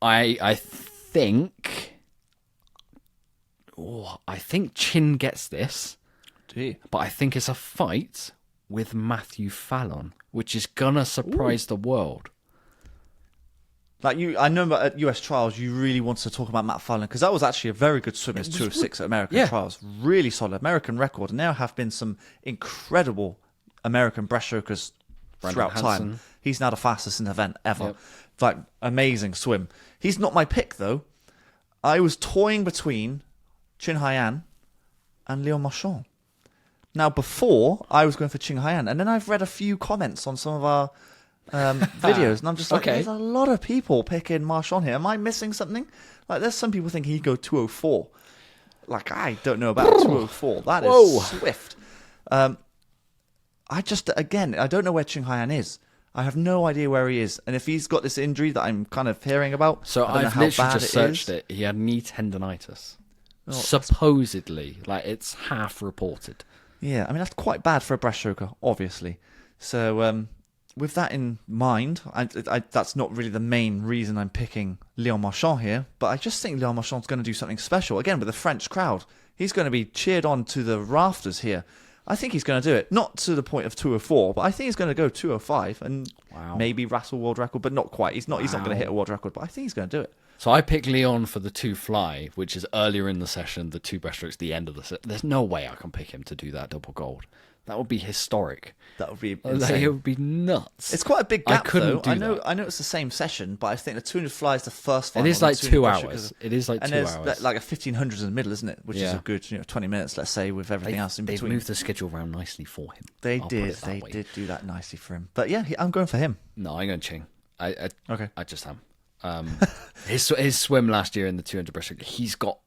I think Chin gets this. But I think it's a fight with Matthew Fallon, which is going to surprise the world.
I know at US Trials, you really wanted to talk about Matt Fallon because that was actually a very good swim. It's 206 at American Trials. Really solid American record. And there have been some incredible American breaststrokers throughout time. He's now the fastest in the event ever. Yep. Amazing swim. He's not my pick, though. I was toying between Chin Hyan and Leon Marchand. Now, before, I was going for Chin Hyan. And then I've read a few comments on some of our videos, and I'm just like, there's a lot of people picking Marchand here. Am I missing something? There's some people thinking he'd go 204. I don't know about 204. That is swift. I don't know where Chin Hyan is. I have no idea where he is, and if he's got this injury that I'm kind of hearing about,
so I've literally just searched it. He had knee tendonitis, supposedly. It's half reported.
Yeah, I mean that's quite bad for a breaststroker, obviously. So. with that in mind, that's not really the main reason I'm picking Leon Marchand here, but I just think Leon Marchand's going to do something special. Again, with the French crowd, he's going to be cheered on to the rafters here. I think he's going to do it. Not to the point of 2:04, but I think he's going to go 2:05 and maybe rattle world record, but not quite. He's not going to hit a world record, but I think he's going to do it.
So I pick Leon for the 2 fly, which is earlier in the session, the 2 breaststrokes, the end of the session. There's no way I can pick him to do that double gold. That would be historic.
That would be insane.
It would be nuts.
It's quite a big gap, though.
I
know it's the same session, but I think the 200 fly is the first one.
It is like 2 hours. It is like 2 hours.
And there's like a 1500s in the middle, isn't it? Which is a good 20 minutes, let's say, with everything else in between.
They've moved the schedule around nicely for him.
They did do that nicely for him. But yeah, I'm going for him.
No, I'm going Ching.
Okay.
I just am. His swim last year in the 200 breaststroke, he's got,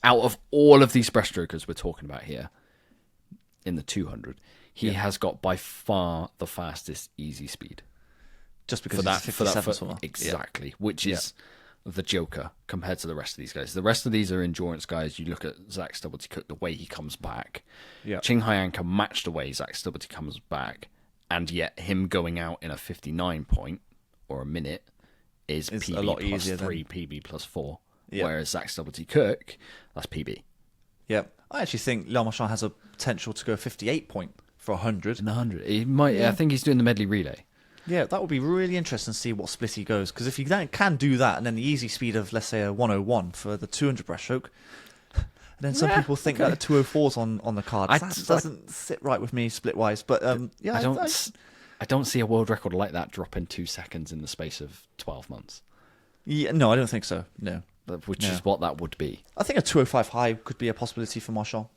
out of all of these breaststrokers we're talking about here, in the 200, he has got by far the fastest easy speed.
Just because he's 57 swimmer.
Exactly, which is the joker compared to the rest of these guys. The rest of these are endurance guys. You look at Zach Stubblety-Cook, the way he comes back. Yeah. Ching Haiyan can match the way Zach Stubblety comes back, and yet him going out in a 59 point or a minute is PB a lot plus easier 3, PB plus 4. Yep. Whereas Zach Stubblety-Cook, that's PB.
Yep. I actually think Leon Marchand has a potential to go 58 point for 100.
In the 100. He might. Yeah. I think he's doing the medley relay.
Yeah, that would be really interesting to see what split he goes. Because if he can do that, and then the easy speed of, let's say, a 101 for the 200 breaststroke, and then some people think that the 204's on the card. That doesn't sit right with me split-wise. But
I don't see a world record like that drop in 2 seconds in the space of 12 months.
Yeah, no, I don't think so. No.
Which is what that would be.
I think a 205 high could be a possibility for Marchand.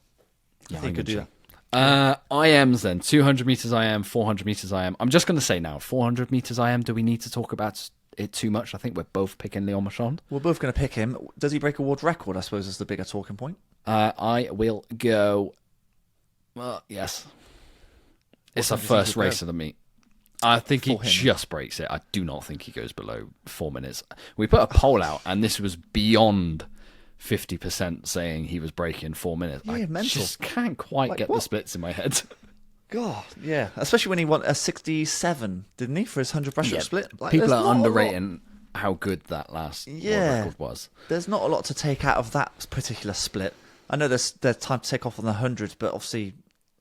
Yeah,
I think he could do that.
IMs then. 200 meters IM, 400 meters IM. I'm just going to say now, 400 meters IM, do we need to talk about it too much? I think we're both picking Leon Marchand.
We're both going to pick him. Does he break a world record, I suppose, is the bigger talking point?
I will go... Well, yes. It's the first race of the meet. I think he just breaks it. I do not think he goes below 4 minutes. We put a poll out, and this was beyond 50% saying he was breaking 4 minutes.
Yeah,
I just can't quite get the splits in my head.
God, yeah. Especially when he won a 67, didn't he, for his 100 breaststroke split?
People are underrating how good that last world record was.
There's not a lot to take out of that particular split. I know there's time to take off on the 100, but obviously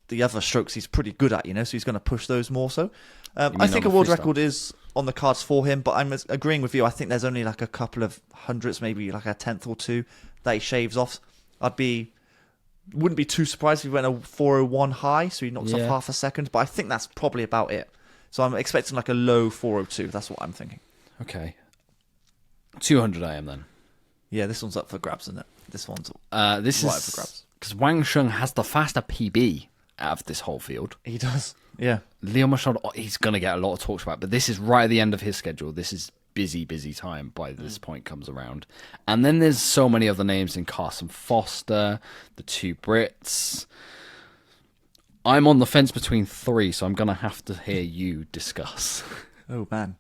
the other strokes he's pretty good at, so he's going to push those more so. I think a world record is on the cards for him, but I'm agreeing with you. I think there's only like a couple of hundreds, maybe like a tenth or two that he shaves off. Wouldn't be too surprised if he went a 401 high, so he knocks off half a second, but I think that's probably about it. So I'm expecting like a low 402. That's what I'm thinking.
Okay. 200 IM then.
Yeah, this one's up for grabs, isn't it? This is
up for grabs. Because Wang Sheng has the faster PB out of this whole field.
He does. Yeah.
Leon Marchand, he's going to get a lot of talks about, but this is right at the end of his schedule. This is busy time by this point comes around. And then there's so many other names in Carson Foster, the 2 Brits. I'm on the fence between 3, so I'm going to have to hear you discuss.
Oh, man.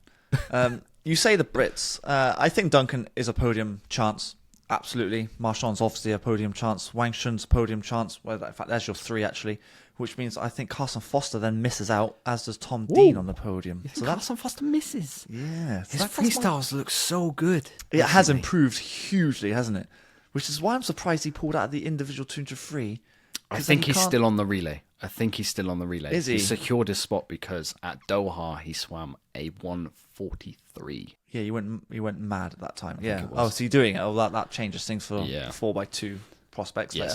You say the Brits. I think Duncan is a podium chance. Absolutely. Marchand's obviously a podium chance. Wang Shun's a podium chance. Well, in fact, there's your 3, actually. Which means I think Carson Foster then misses out, as does Tom Dean on the podium.
So Carson Foster misses.
Yeah.
His freestyles look so good.
It has improved hugely, hasn't it? Which is why I'm surprised he pulled out of the individual 200 free.
I think he's still on the relay.
Is he?
He secured his spot because at Doha he swam a 1:43.
Yeah, he went mad at that time. Yeah. Oh, so you're doing it. Oh, that changes things for 4x2 prospects there.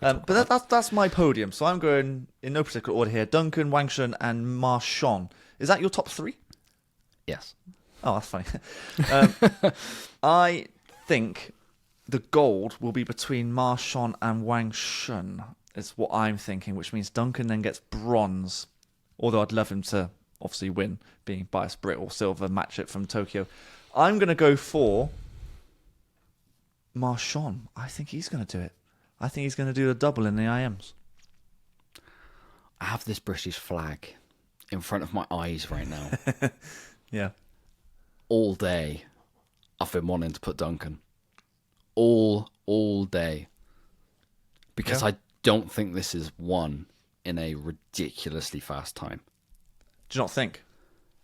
But that's my podium. So I'm going in no particular order here. Duncan, Wang Shun, and Marchand. Is that your top 3?
Yes.
Oh, that's funny. I think the gold will be between Marchand and Wang Shun, is what I'm thinking, which means Duncan then gets bronze. Although I'd love him to obviously win, being biased Brit or silver, match it from Tokyo. I'm going to go for Marchand. I think he's going to do it. I think he's going to do a double in the IMs.
I have this British flag in front of my eyes right now.
Yeah.
All day, I've been wanting to put Duncan. All day. Because I don't think this is won in a ridiculously fast time.
Do you not think?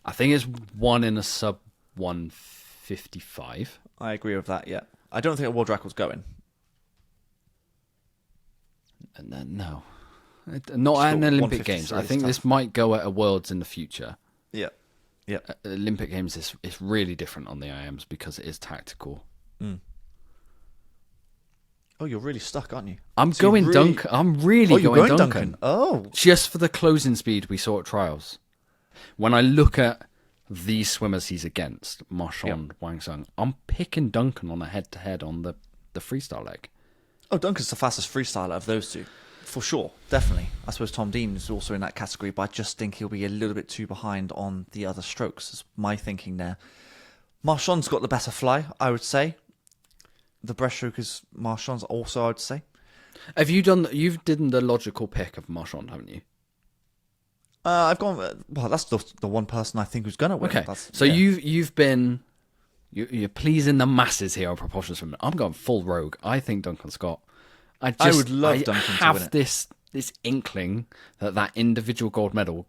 I think it's one in a sub 155.
I agree with that, yeah. I don't think a world record's going.
No. Not at an Olympic Games. I think this might go at a Worlds in the future.
Yeah. Yeah.
Olympic Games is really different on the IMs because it is tactical.
Mm. Oh, you're really stuck, aren't you?
I'm going Duncan. I'm really going Duncan.
Oh.
Just for the closing speed we saw at trials. When I look at these swimmers he's against, Marchand, Wang Sung, I'm picking Duncan on a head-to-head on the freestyle leg.
Oh, Duncan's the fastest freestyler of those two. For sure, definitely. I suppose Tom Dean is also in that category, but I just think he'll be a little bit too behind on the other strokes, is my thinking there. Marchand's got the better fly, I would say. The breaststroke is Marchand's also, I would say.
You've done the logical pick of Marchand, haven't you?
I've gone, well, that's the one person I think who's going to win.
Okay, so you've been, you're pleasing the masses here on Propulsion Swimming. I'm going full rogue. I think Duncan Scott. I would love Duncan to win it. This inkling that individual gold medal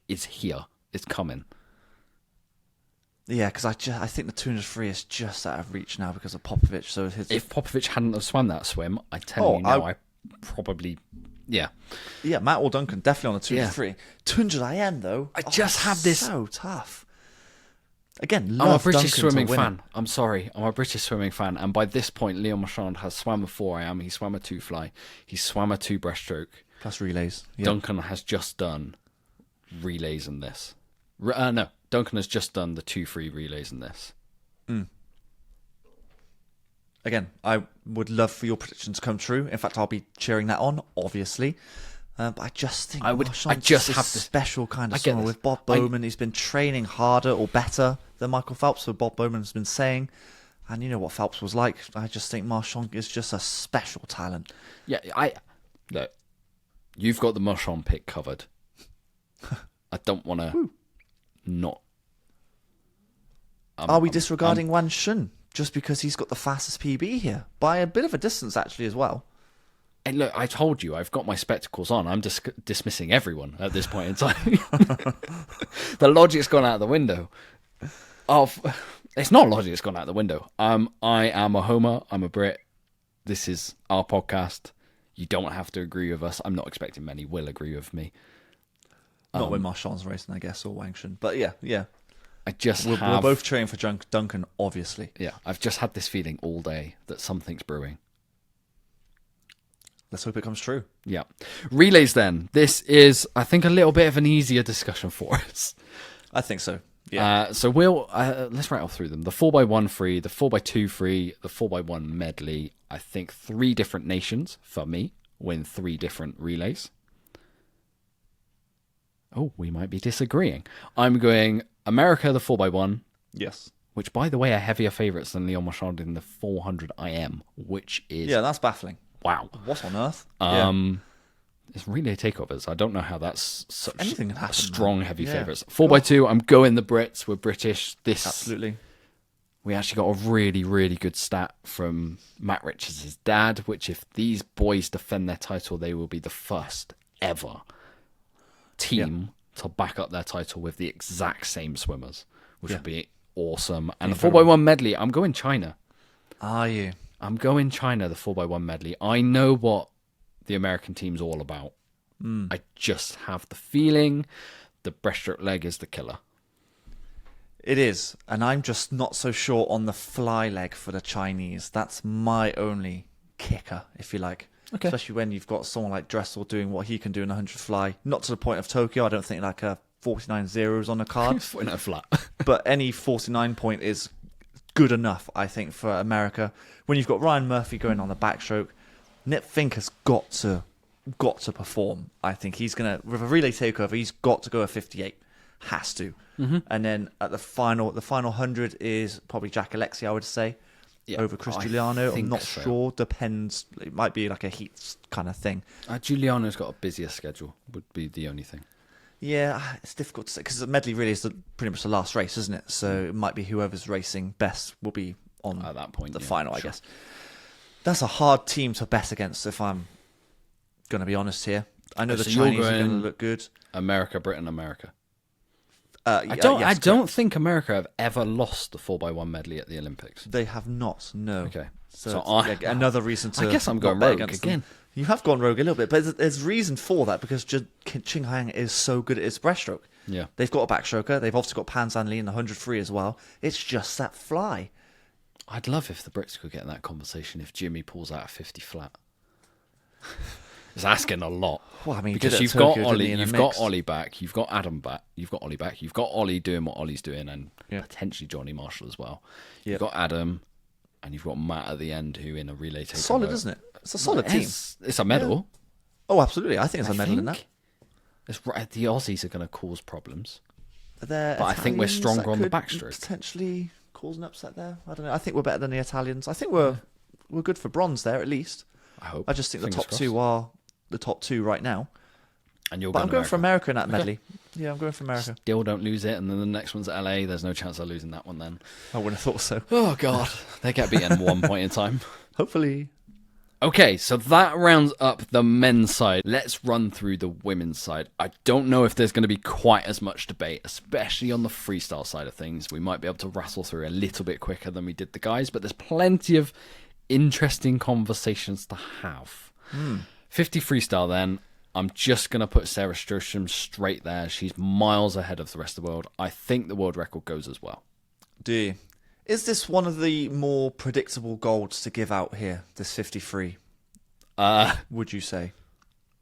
is here. It's coming.
Yeah, because I think the 200 free is just out of reach now because of Popovic. So
if Popovic hadn't have swum that swim, I tell you now, I probably, yeah.
Yeah, Matt or Duncan, definitely on the 200 free. 200 IM, though.
I just have this.
So tough. Again,
I'm a British swimming fan. I'm sorry. I'm a British swimming fan. And by this point, Leon Marchand has swam a 4 IM. He swam a 2 fly. He swam a 2 breaststroke.
Plus relays. Yep.
Duncan has just done relays in this. No, Duncan has just done the 2 free relays in this.
Mm. Again, I would love for your predictions to come true. In fact, I'll be cheering that on, obviously. But I just think Marchand's a special kind of swimmer with Bob Bowman. He's been training harder or better than Michael Phelps, what Bob Bowman has been saying. And you know what Phelps was like. I just think Marchand is just a special talent.
Yeah, look, you've got the Marchand pick covered. I don't want to not.
Are we disregarding Wan Shun just because he's got the fastest PB here? By a bit of a distance, actually, as well.
And look, I told you, I've got my spectacles on. I'm dismissing everyone at this point in time. The logic's gone out the window. It's not logic that's gone out the window. I am a homer. I'm a Brit. This is our podcast. You don't have to agree with us. I'm not expecting many will agree with me.
Not when Marchand's racing, I guess, or Wang Shun. But yeah.
We're
both cheering for Duncan, obviously.
Yeah, I've just had this feeling all day that something's brewing.
Let's hope it comes true.
Yeah. Relays then. This is, I think, a little bit of an easier discussion for us.
I think so. Yeah.
So we'll, let's rattle through them. The 4x1 free, the 4x2 free, the 4x1 medley. I think 3 different nations, for me, win 3 different relays. Oh, we might be disagreeing. I'm going America, the 4x1.
Yes.
Which, by the way, are heavier favourites than Leon Marchand in the 400 IM, which is...
Yeah, that's baffling.
Wow.
What on earth?
It's relay takeovers. I don't know how that's such
anything can happen,
strong, heavy favourites. 4x2, I'm going the Brits. We're British.
Absolutely.
We actually got a really, really good stat from Matt Richards' dad, which if these boys defend their title, they will be the first ever team to back up their title with the exact same swimmers, which would be awesome. And the 4x1 medley, I'm going China.
Are you?
I'm going China, the 4x1 medley. I know what the American team's all about. I just have the feeling the breaststroke leg is the killer.
It is, and I'm just not so sure on the fly leg for the Chinese. That's my only kicker, if you like. Okay. Especially when you've got someone like Dressel doing what he can do in 100 fly. Not to the point of Tokyo. I don't think like a 49 zeros on the card.
No flat.
But any 49 point is good enough, I think, for America. When you've got Ryan Murphy going on the backstroke, Nip Fink has got to perform. I think he's going to, with a relay takeover, he's got to go a 58. Has to. Mm-hmm. And then at the final 100 is probably Jack Alexi, I would say, over Chris Giuliano. I'm not sure. Depends. It might be like a heat kind of thing.
Giuliano's got a busier schedule, would be the only thing.
Yeah, it's difficult to say because the medley really is pretty much the last race, isn't it? So it might be whoever's racing best will be on
at that point,
the final, I guess. That's a hard team to bet against, if I'm going to be honest here. I know the Chinese are going to look good.
America, Britain, America. I don't think America have ever lost the 4x1 medley at the Olympics.
They have not, no.
Okay.
So another reason to...
I guess I'm going
not bet
rogue
against
again.
them. You have gone rogue a little bit, but there's reason for that because Qinghang is so good at its breaststroke.
Yeah.
They've got a backstroker. They've obviously got Pan Zhan Li in the 100 free as well. It's just that fly.
I'd love if the Brits could get in that conversation if Jimmy pulls out a 50 flat. It's asking a lot.
Well, I mean,
because you've got Ollie, you've got Ollie back, you've got Adam back, you've got Ollie back, you've got Ollie doing what Ollie's doing, and potentially Johnny Marshall as well. You've got Adam, and you've got Matt at the end, who in a relay takes
solid, isn't it? It's a solid team.
It's a medal.
Yeah. Oh, absolutely. I think it's a medal in that.
It's right. The Aussies are going to cause problems, but
I
think we're stronger on the backstroke.
Potentially cause an upset there. I don't know. I think we're better than the Italians. I think we're good for bronze there at least.
I hope.
I just think the top two are the top two right now.
And
I'm going for America in that medley. Yeah, I'm going for America.
Still don't lose it, and then the next one's LA. There's no chance of losing that one then.
I wouldn't have thought so.
Oh God, they get beaten 1 point in time.
Hopefully.
Okay, so that rounds up the men's side. Let's run through the women's side. I don't know if there's going to be quite as much debate, especially on the freestyle side of things. We might be able to rattle through a little bit quicker than we did the guys, but there's plenty of interesting conversations to have. 50 freestyle then. I'm just going to put Sarah Stroström straight there. She's miles ahead of the rest of the world. I think the world record goes as well.
Do you? Is this one of the more predictable golds to give out here, this 53? Would you say?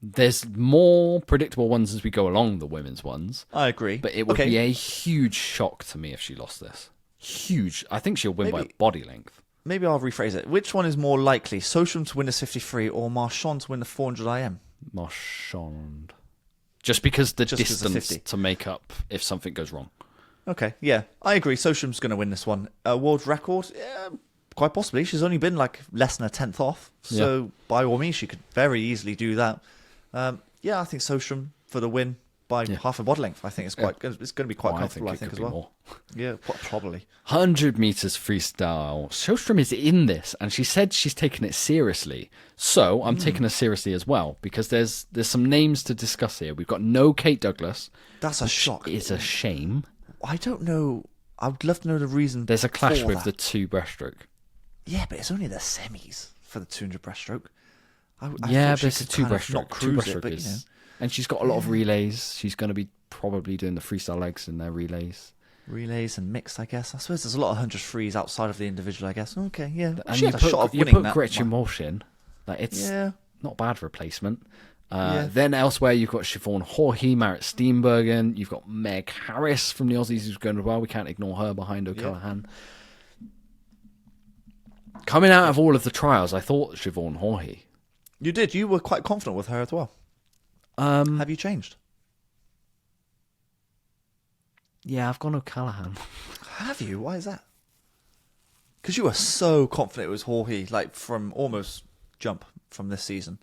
There's more predictable ones as we go along, the women's ones.
I agree.
But it would be a huge shock to me if she lost this. Huge. I think she'll win by body length.
Maybe I'll rephrase it. Which one is more likely, Stroström to win this 53 or Marchand to win the 400 IM?
Marchand. Just because the distance to make up if something goes wrong.
Okay, yeah. I agree. Stroström's going to win this one. World record? Yeah, quite possibly. She's only been like less than a tenth off. So by all means, she could very easily do that. Yeah, I think Stroström for the win by half a body length. I think it's quite good. It's going to be quite comfortable, I think as well. More. Yeah, probably.
100 meters freestyle. Stroström is in this, and she said she's taking it seriously. So I'm taking her seriously as well, because there's some names to discuss here. We've got no Kate Douglas.
That's a shock.
It's a shame.
I don't know. I would love to know the reason.
There's a clash with the 2 breaststroke.
Yeah, but it's only the semis for the 200 breaststroke. I
but it's a 2 breaststroke.
Not cruise it, but,
and she's got a lot of relays. She's going to be probably doing the freestyle legs in their relays.
Relays and mixed, I guess. I suppose there's a lot of 100 frees outside of the individual, I guess. Okay, yeah.
And she had a shot of winning that. Gretchen Walsh in. Like, it's not a bad replacement. Then elsewhere, you've got Siobhan Jorge, Marit Steenbergen. You've got Meg Harris from the Aussies who's going well. We can't ignore her behind O'Callaghan. Coming out of all of the trials, I thought Siobhan Jorge.
You did. You were quite confident with her as well. Have you changed?
Yeah, I've gone O'Callaghan.
Have you? Why is that? Because you were so confident it was Jorge, like from almost jump from this season.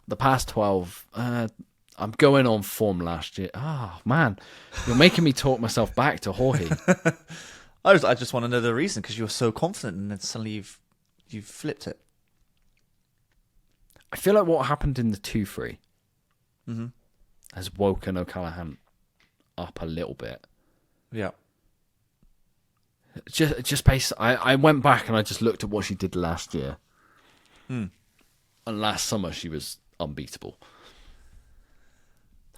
The past 12, I'm going on form last year. Oh, man. You're making me talk myself back to Jorge.
I just want to know the reason, because you were so confident and then suddenly you've flipped it.
I feel like what happened in the 2-3 has woken O'Callaghan up a little bit.
Yeah.
Just based, I went back and I just looked at what she did last year. And last summer she was unbeatable.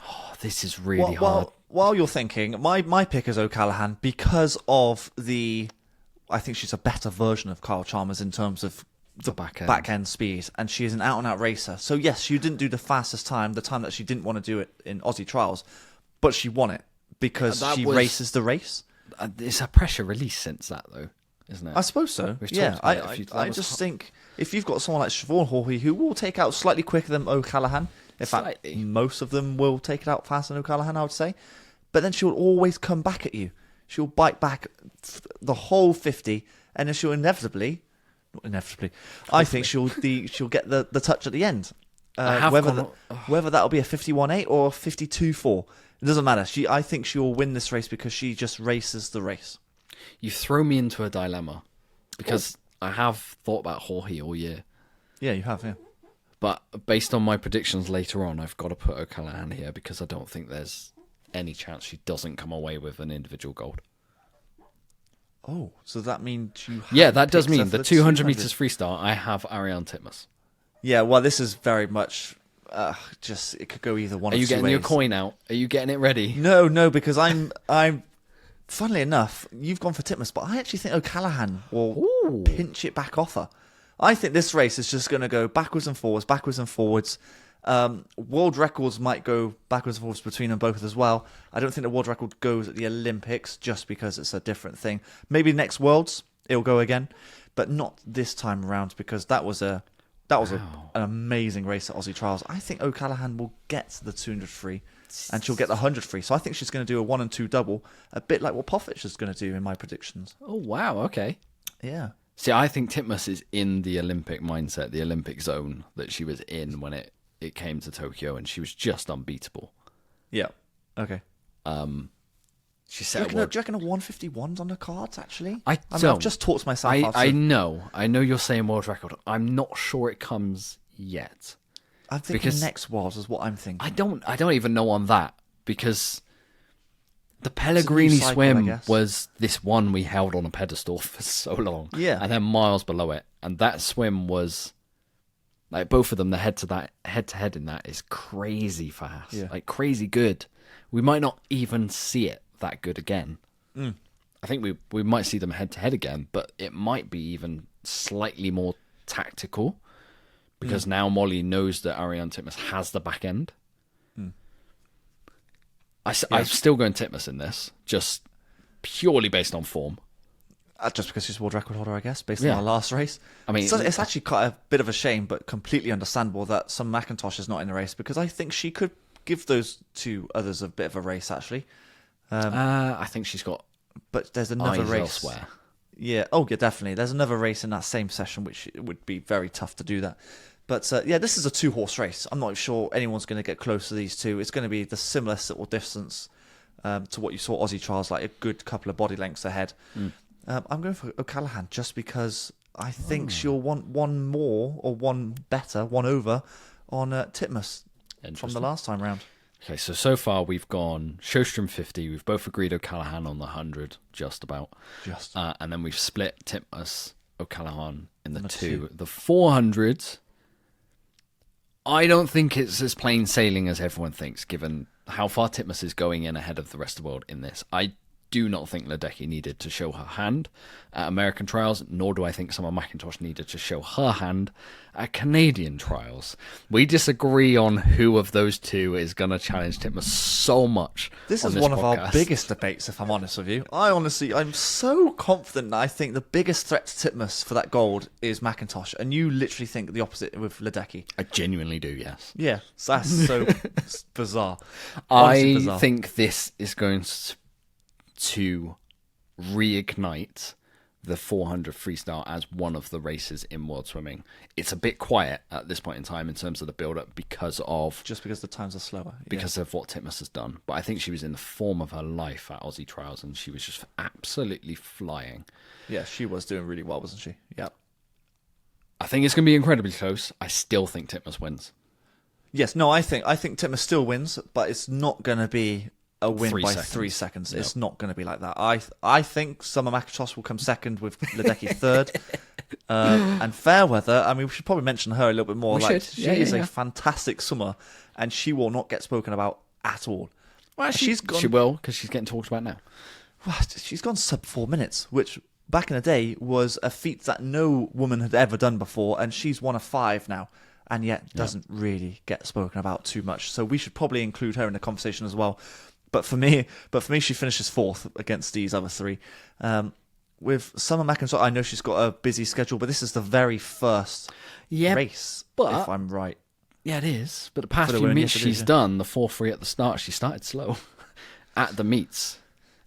Oh, this is really hard.
While you're thinking, my pick is O'Callaghan because of I think she's a better version of Kyle Chalmers in terms of the back end speed, and she is an out-and-out racer. So yes, she didn't do the fastest time, the time that she didn't want to do it in Aussie trials, but she won it because she races the race.
It's a pressure release since that, though, isn't it?
I suppose so. Yeah, I just think if you've got someone like Siobhan Jorge who will take out slightly quicker than O'Callaghan, in fact, most of them will take it out faster than O'Callaghan, I would say, but then she'll always come back at you. She'll bite back the whole 50, and then she'll inevitably, I think she'll get the touch at the end. Whether that'll be a 51.8 or a 52.4, it doesn't matter. I think she will win this race because she just races the race.
You throw me into a dilemma because I have thought about Jorge all year.
Yeah, you have, yeah.
But based on my predictions later on, I've got to put O'Callaghan here because I don't think there's any chance she doesn't come away with an individual gold.
Oh, so that means you...
Yeah, that does
picked her
mean
for
the 200
200.
meters freestyle, I have Ariane Titmus.
Yeah, well, this is very much just... It could go either one
Are
of
you
two
getting your
ways.
coin out? Are you getting it ready?
No, because I'm... Funnily enough, you've gone for Titmus, but I actually think O'Callaghan will pinch it back off her. I think this race is just going to go backwards and forwards, backwards and forwards. World records might go backwards and forwards between them both as well. I don't think the world record goes at the Olympics just because it's a different thing. Maybe next Worlds it'll go again, but not this time around because that was an amazing race at Aussie Trials. I think O'Callaghan will get the 200 free and she'll get the 100 free. So I think she's going to do a 1 and 2 double, a bit like what Pofic is going to do in my predictions.
Oh, wow. Okay.
Yeah.
See, I think Titmus is in the Olympic mindset, the Olympic zone that she was in when it came to Tokyo, and she was just unbeatable.
Yeah. Okay.
She
Do
set
you reckon a 151's on the cards, actually?
I
mean,
don't.
I've just talked myself out.
I know you're saying world record. I'm not sure it comes yet.
I'm thinking next Worlds is what I'm thinking.
I don't even know on that, because the Pellegrini
cycle, I
swim
guess.
was this one we held on a pedestal for so long.
Yeah.
And then miles below it. And that swim was, like, both of them, the head to head in that is crazy fast.
Yeah.
Like, crazy good. We might not even see it that good again. I think we might see them head to head again, but it might be even slightly more tactical, because now Molly knows that Ariane Titmus has the back end. I'm still going Titmus in this, just purely based on form.
Just because she's world record holder, I guess, based
Yeah.
on our last race.
I mean,
so it's actually quite a bit of a shame, but completely understandable that Sam McIntosh is not in the race, because I think she could give those two others a bit of a race, actually.
I think she's got
But there's another
eyes
race.
elsewhere.
Yeah, definitely. There's another race in that same session, which it would be very tough to do that. But this is a 2-horse race. I'm not sure anyone's going to get close to these two. It's going to be the similar sort of distance to what you saw Aussie Trials, like a good couple of body lengths ahead. I'm going for O'Callaghan just because I think she'll want one more or one better, one over on Titmus from the last time round.
Okay, so far we've gone Sjostrom 50. We've both agreed O'Callaghan on the 100, just about. And then we've split Titmus, O'Callaghan in the 2. The 400, I don't think it's as plain sailing as everyone thinks, given how far Titmus is going in ahead of the rest of the world in this. I do not think Ledecky needed to show her hand at American trials, nor do I think Summer McIntosh needed to show her hand at Canadian trials. We disagree on who of those two is going to challenge Titmus so much.
This is one of our biggest debates, if I'm honest with you. I'm so confident that I think the biggest threat to Titmus for that gold is McIntosh, and you literally think the opposite with Ledecky.
I genuinely do, yes.
Yeah, that's so bizarre. Honestly, bizarre.
I think this is going to reignite the 400 freestyle as one of the races in world swimming. It's a bit quiet at this point in time in terms of the build-up because
the times are slower.
Because of what Titmus has done. But I think she was in the form of her life at Aussie Trials, and she was just absolutely flying.
Yeah, she was doing really well, wasn't she? Yeah.
I think it's going to be incredibly close. I still think Titmus wins.
Yes, no, I think Titmus still wins, but it's not going to be a win
3
by
seconds.
3 seconds.
No.
It's not going to be like that. I think Summer McIntosh will come second with Ledecky third. And Fairweather, I mean, we should probably mention her a little bit more. She is a fantastic swimmer, and she will not get spoken about at all.
Well, she will, because she's getting talked about now.
She's gone sub 4 minutes, which back in the day was a feat that no woman had ever done before, and she's one of 5 now, and yet doesn't really get spoken about too much. So we should probably include her in the conversation as well. But for me, she finishes 4th against these other 3. With Summer McIntosh, I know she's got a busy schedule, but this is the very first race, if I'm right.
Yeah, it is. But the past few meets she's done, the 4-3 at the start, she started slow at the meets.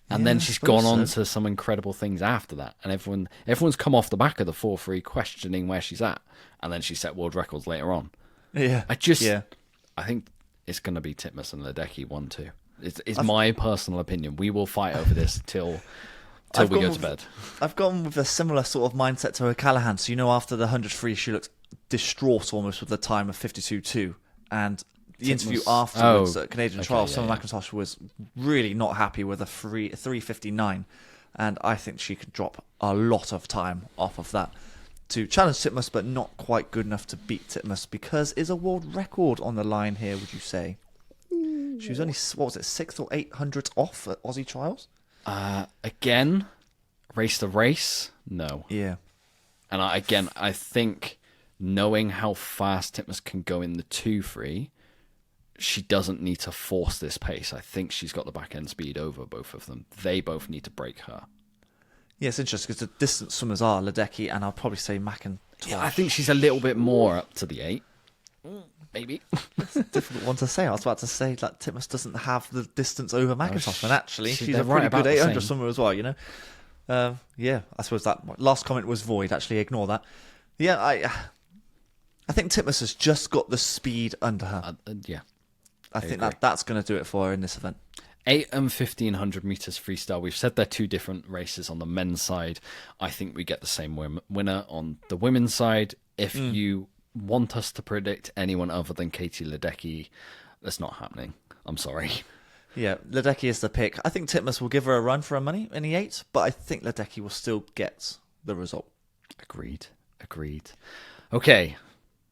And then she's gone on to some incredible things after that. And everyone's come off the back of the 4-3 questioning where she's at. And then she set world records later on.
Yeah.
I think it's going to be Titmus and Ledecky 1-2. It's my personal opinion. We will fight over this till we go to bed.
I've gone with a similar sort of mindset to O'Callaghan. So, after the 100 free, she looks distraught almost with the time of 52.2. And the interview afterwards at Canadian Trials, Summer
yeah.
McIntosh was really not happy with a 3:59, and I think she could drop a lot of time off of that to challenge Titmus, but not quite good enough to beat Titmus, because is a world record on the line here, would you say? She was only, what was it, 6th or 800th off at Aussie Trials?
Again, race to race, no.
Yeah.
And I think knowing how fast Titmus can go in the 2-3, she doesn't need to force this pace. I think she's got the back end speed over both of them. They both need to break her.
Yeah, it's interesting because the distance swimmers are Ledecky and I'll probably say McIntosh.
Yeah, I think she's a little bit more up to the 8. Maybe.
It's a difficult one to say. I was about to say that Titmus doesn't have the distance over McIntosh, and actually she's a pretty good 800 swimmer as well, you know? Yeah, I suppose that last comment was void. Actually, ignore that. Yeah, I think Titmus has just got the speed under her.
Yeah.
I think that's going to do it for her in this event.
8 and 1500 meters freestyle. We've said they're two different races on the men's side. I think we get the same winner on the women's side. If you want us to predict anyone other than Katie Ledecky, that's not happening. I'm sorry.
Yeah, Ledecky is the pick. I think Titmus will give her a run for her money in the 8, but I think Ledecky will still get the result.
Agreed. Okay,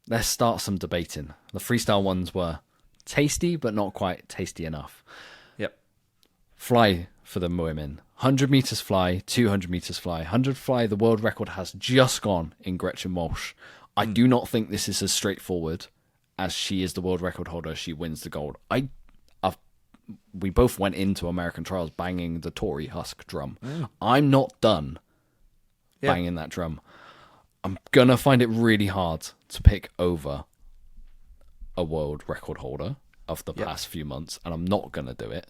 let's start some debating. The freestyle ones were tasty, but not quite tasty enough.
Yep.
Fly for the women. 100 meters fly, 200 meters fly. 100 fly, the world record has just gone in Gretchen Walsh. I do not think this is as straightforward as she is the world record holder. She wins the gold. We both went into American trials banging the Tori Husk drum. I'm not done banging that drum. I'm going to find it really hard to pick over a world record holder of the past few months, and I'm not going to do it.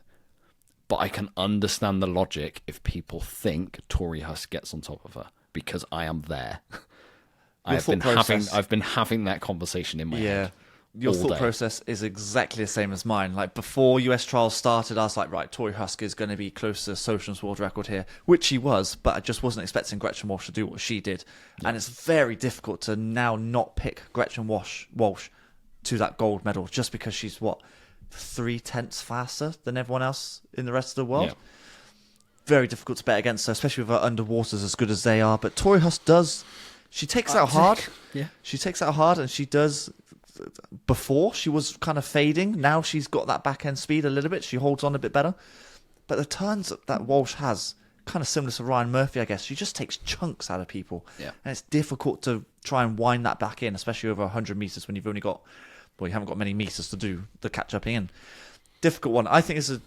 But I can understand the logic if people think Tori Husk gets on top of her, because I am there. I've been having that conversation in my head.
Your thought process is exactly the same as mine. Like, before US trials started, I was like, right, Tori Husk is going to be close to Social's world record here, which she was, but I just wasn't expecting Gretchen Walsh to do what she did. And it's very difficult to now not pick Gretchen Walsh to that gold medal just because she's 3/10 faster than everyone else in the rest of the world.
Yeah.
Very difficult to bet against her, especially with her underwaters as good as they are. But Tori Husk does. She takes out hard.
Yeah.
She takes out hard, and she does. Before, she was kind of fading. Now she's got that back end speed a little bit. She holds on a bit better. But the turns that Walsh has, kind of similar to Ryan Murphy, I guess, she just takes chunks out of people.
Yeah.
And it's difficult to try and wind that back in, especially over 100 meters when you've only got, you haven't got many meters to do the catch up in. Difficult one. I think it's a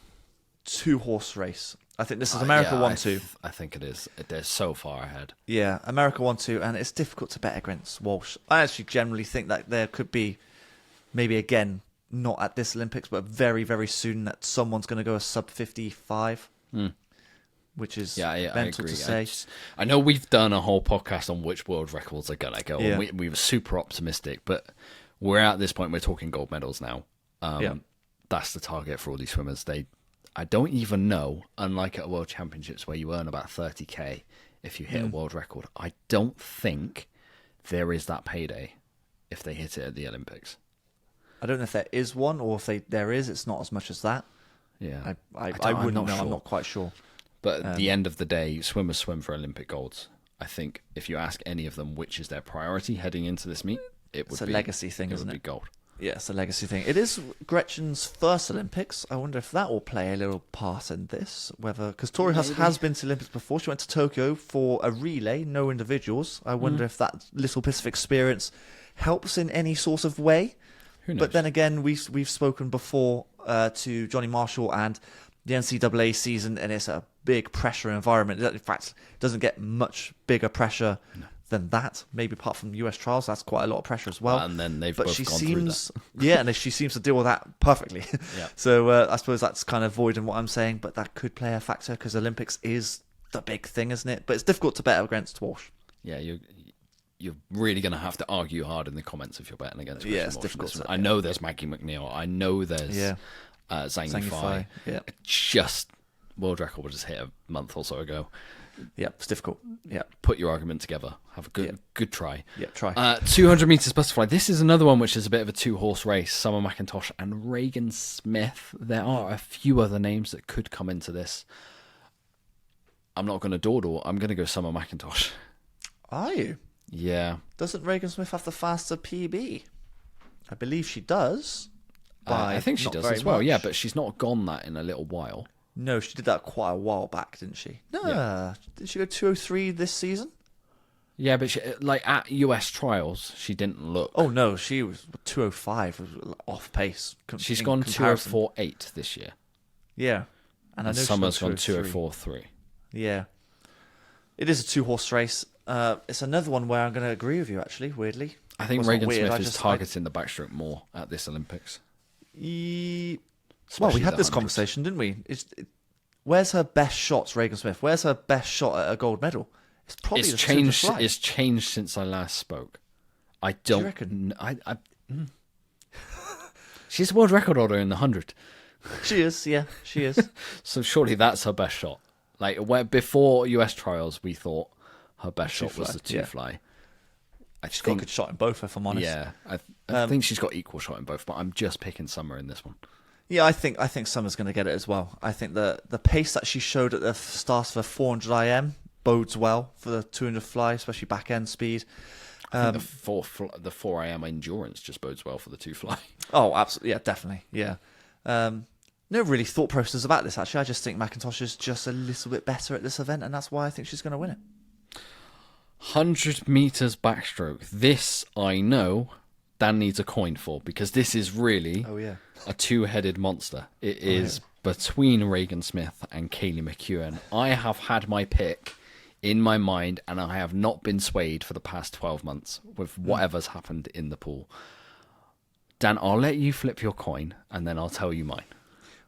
2-horse race. I think this is America 1-2.
I think it is. They're so far ahead.
Yeah, America 1-2, and it's difficult to bet against Walsh. I actually generally think that there could be, maybe again, not at this Olympics, but very, very soon, that someone's going to go a sub 55, which is mental to say.
I know we've done a whole podcast on which world records are going to go,
Yeah.
and we were super optimistic, but we're at this point, we're talking gold medals now. That's the target for all these swimmers. I don't even know, unlike at World Championships where you earn about 30k if you hit a world record, I don't think there is that payday if they hit it at the Olympics.
I don't know if there is one, or if there is, it's not as much as that.
Yeah,
I wouldn't know. Sure. I'm not quite sure.
But at the end of the day, swimmers swim for Olympic golds. I think if you ask any of them which is their priority heading into this meet, it's a
legacy thing, isn't it?
It would be gold.
Yeah, it's a legacy thing. It is Gretchen's first Olympics. I wonder if that will play a little part in this. Because Tori Husk has been to Olympics before. She went to Tokyo for a relay, no individuals. I wonder if that little piece of experience helps in any sort of way.
Who knows?
But then again, we've spoken before to Johnny Marshall and the NCAA season, and it's a big pressure environment. In fact, it doesn't get much bigger pressure than that. Maybe apart from US trials, that's quite a lot of pressure as well.
And then they've both gone through that.
Yeah, and she seems to deal with that perfectly.
Yeah.
So I suppose that's kind of void in what I'm saying, but that could play a factor because Olympics is the big thing, isn't it? But it's difficult to bet against Walsh.
Yeah, you're really going to have to argue hard in the comments if you're betting against Walsh.
Yeah, it's difficult.
I know there's Maggie McNeil. I know there's Zhang Yifei.
Yeah.
Just world record was just hit a month or so ago.
Yeah, it's difficult. Yeah.
Put your argument together. Have a good try.
Yeah, try.
200 meters butterfly. This is another one which is a bit of a two-horse race. Summer McIntosh and Regan Smith. There are a few other names that could come into this. I'm not going to dawdle. I'm going to go Summer McIntosh.
Are you?
Yeah.
Doesn't Regan Smith have the faster PB? I believe she does.
I think she does as well. Much. Yeah, but she's not gone that in a little while.
No, she did that quite a while back, didn't she? No,
Yeah.
Did she go 2:03 this season?
Yeah, but she, like at US trials, she didn't look.
Oh no, she was 2:05, was off pace.
She's gone 2:04.8 this year.
Yeah, and I know
Summer's gone
2:03.
2:04.3.
Yeah, it is a two-horse race. It's another one where I'm going to agree with you. Actually, weirdly,
I think
Well, it's
Regan
not weird,
Smith
I
is
just-
targeting the backstroke more at this Olympics.
Well, we
Especially
had
the
this
100s.
conversation, didn't we? Where's her best shots, Regan Smith? Where's her best shot at a gold medal? It's probably
It's
the
changed.
200 fly.
It's changed since I last spoke. I
Do you
don't.
reckon?
She's a world record holder in the 100,
She is, yeah, she is.
so surely that's her best shot. Like before US trials, we thought her best shot was
two-fly,
the two
yeah.
fly. I
She's got a
think,
good shot in both, if I'm honest.
yeah, I think she's got equal shot in both, but I'm just picking Summer in this one.
Yeah, I think Summer's going to get it as well. I think the pace that she showed at the start of the 400 IM bodes well for the 200 fly, especially back end speed.
I think the 4 IM endurance just bodes well for the two fly.
Oh, absolutely, yeah, definitely, yeah. No really thought process about this. Actually, I just think McIntosh is just a little bit better at this event, and that's why I think she's going to win it.
100 meters backstroke. This I know Dan needs a coin for, because this is really a two-headed monster. It is between Regan Smith and Kaylee McEwen. I have had my pick in my mind, and I have not been swayed for the past 12 months with whatever's happened in the pool. Dan, I'll let you flip your coin, and then I'll tell you mine.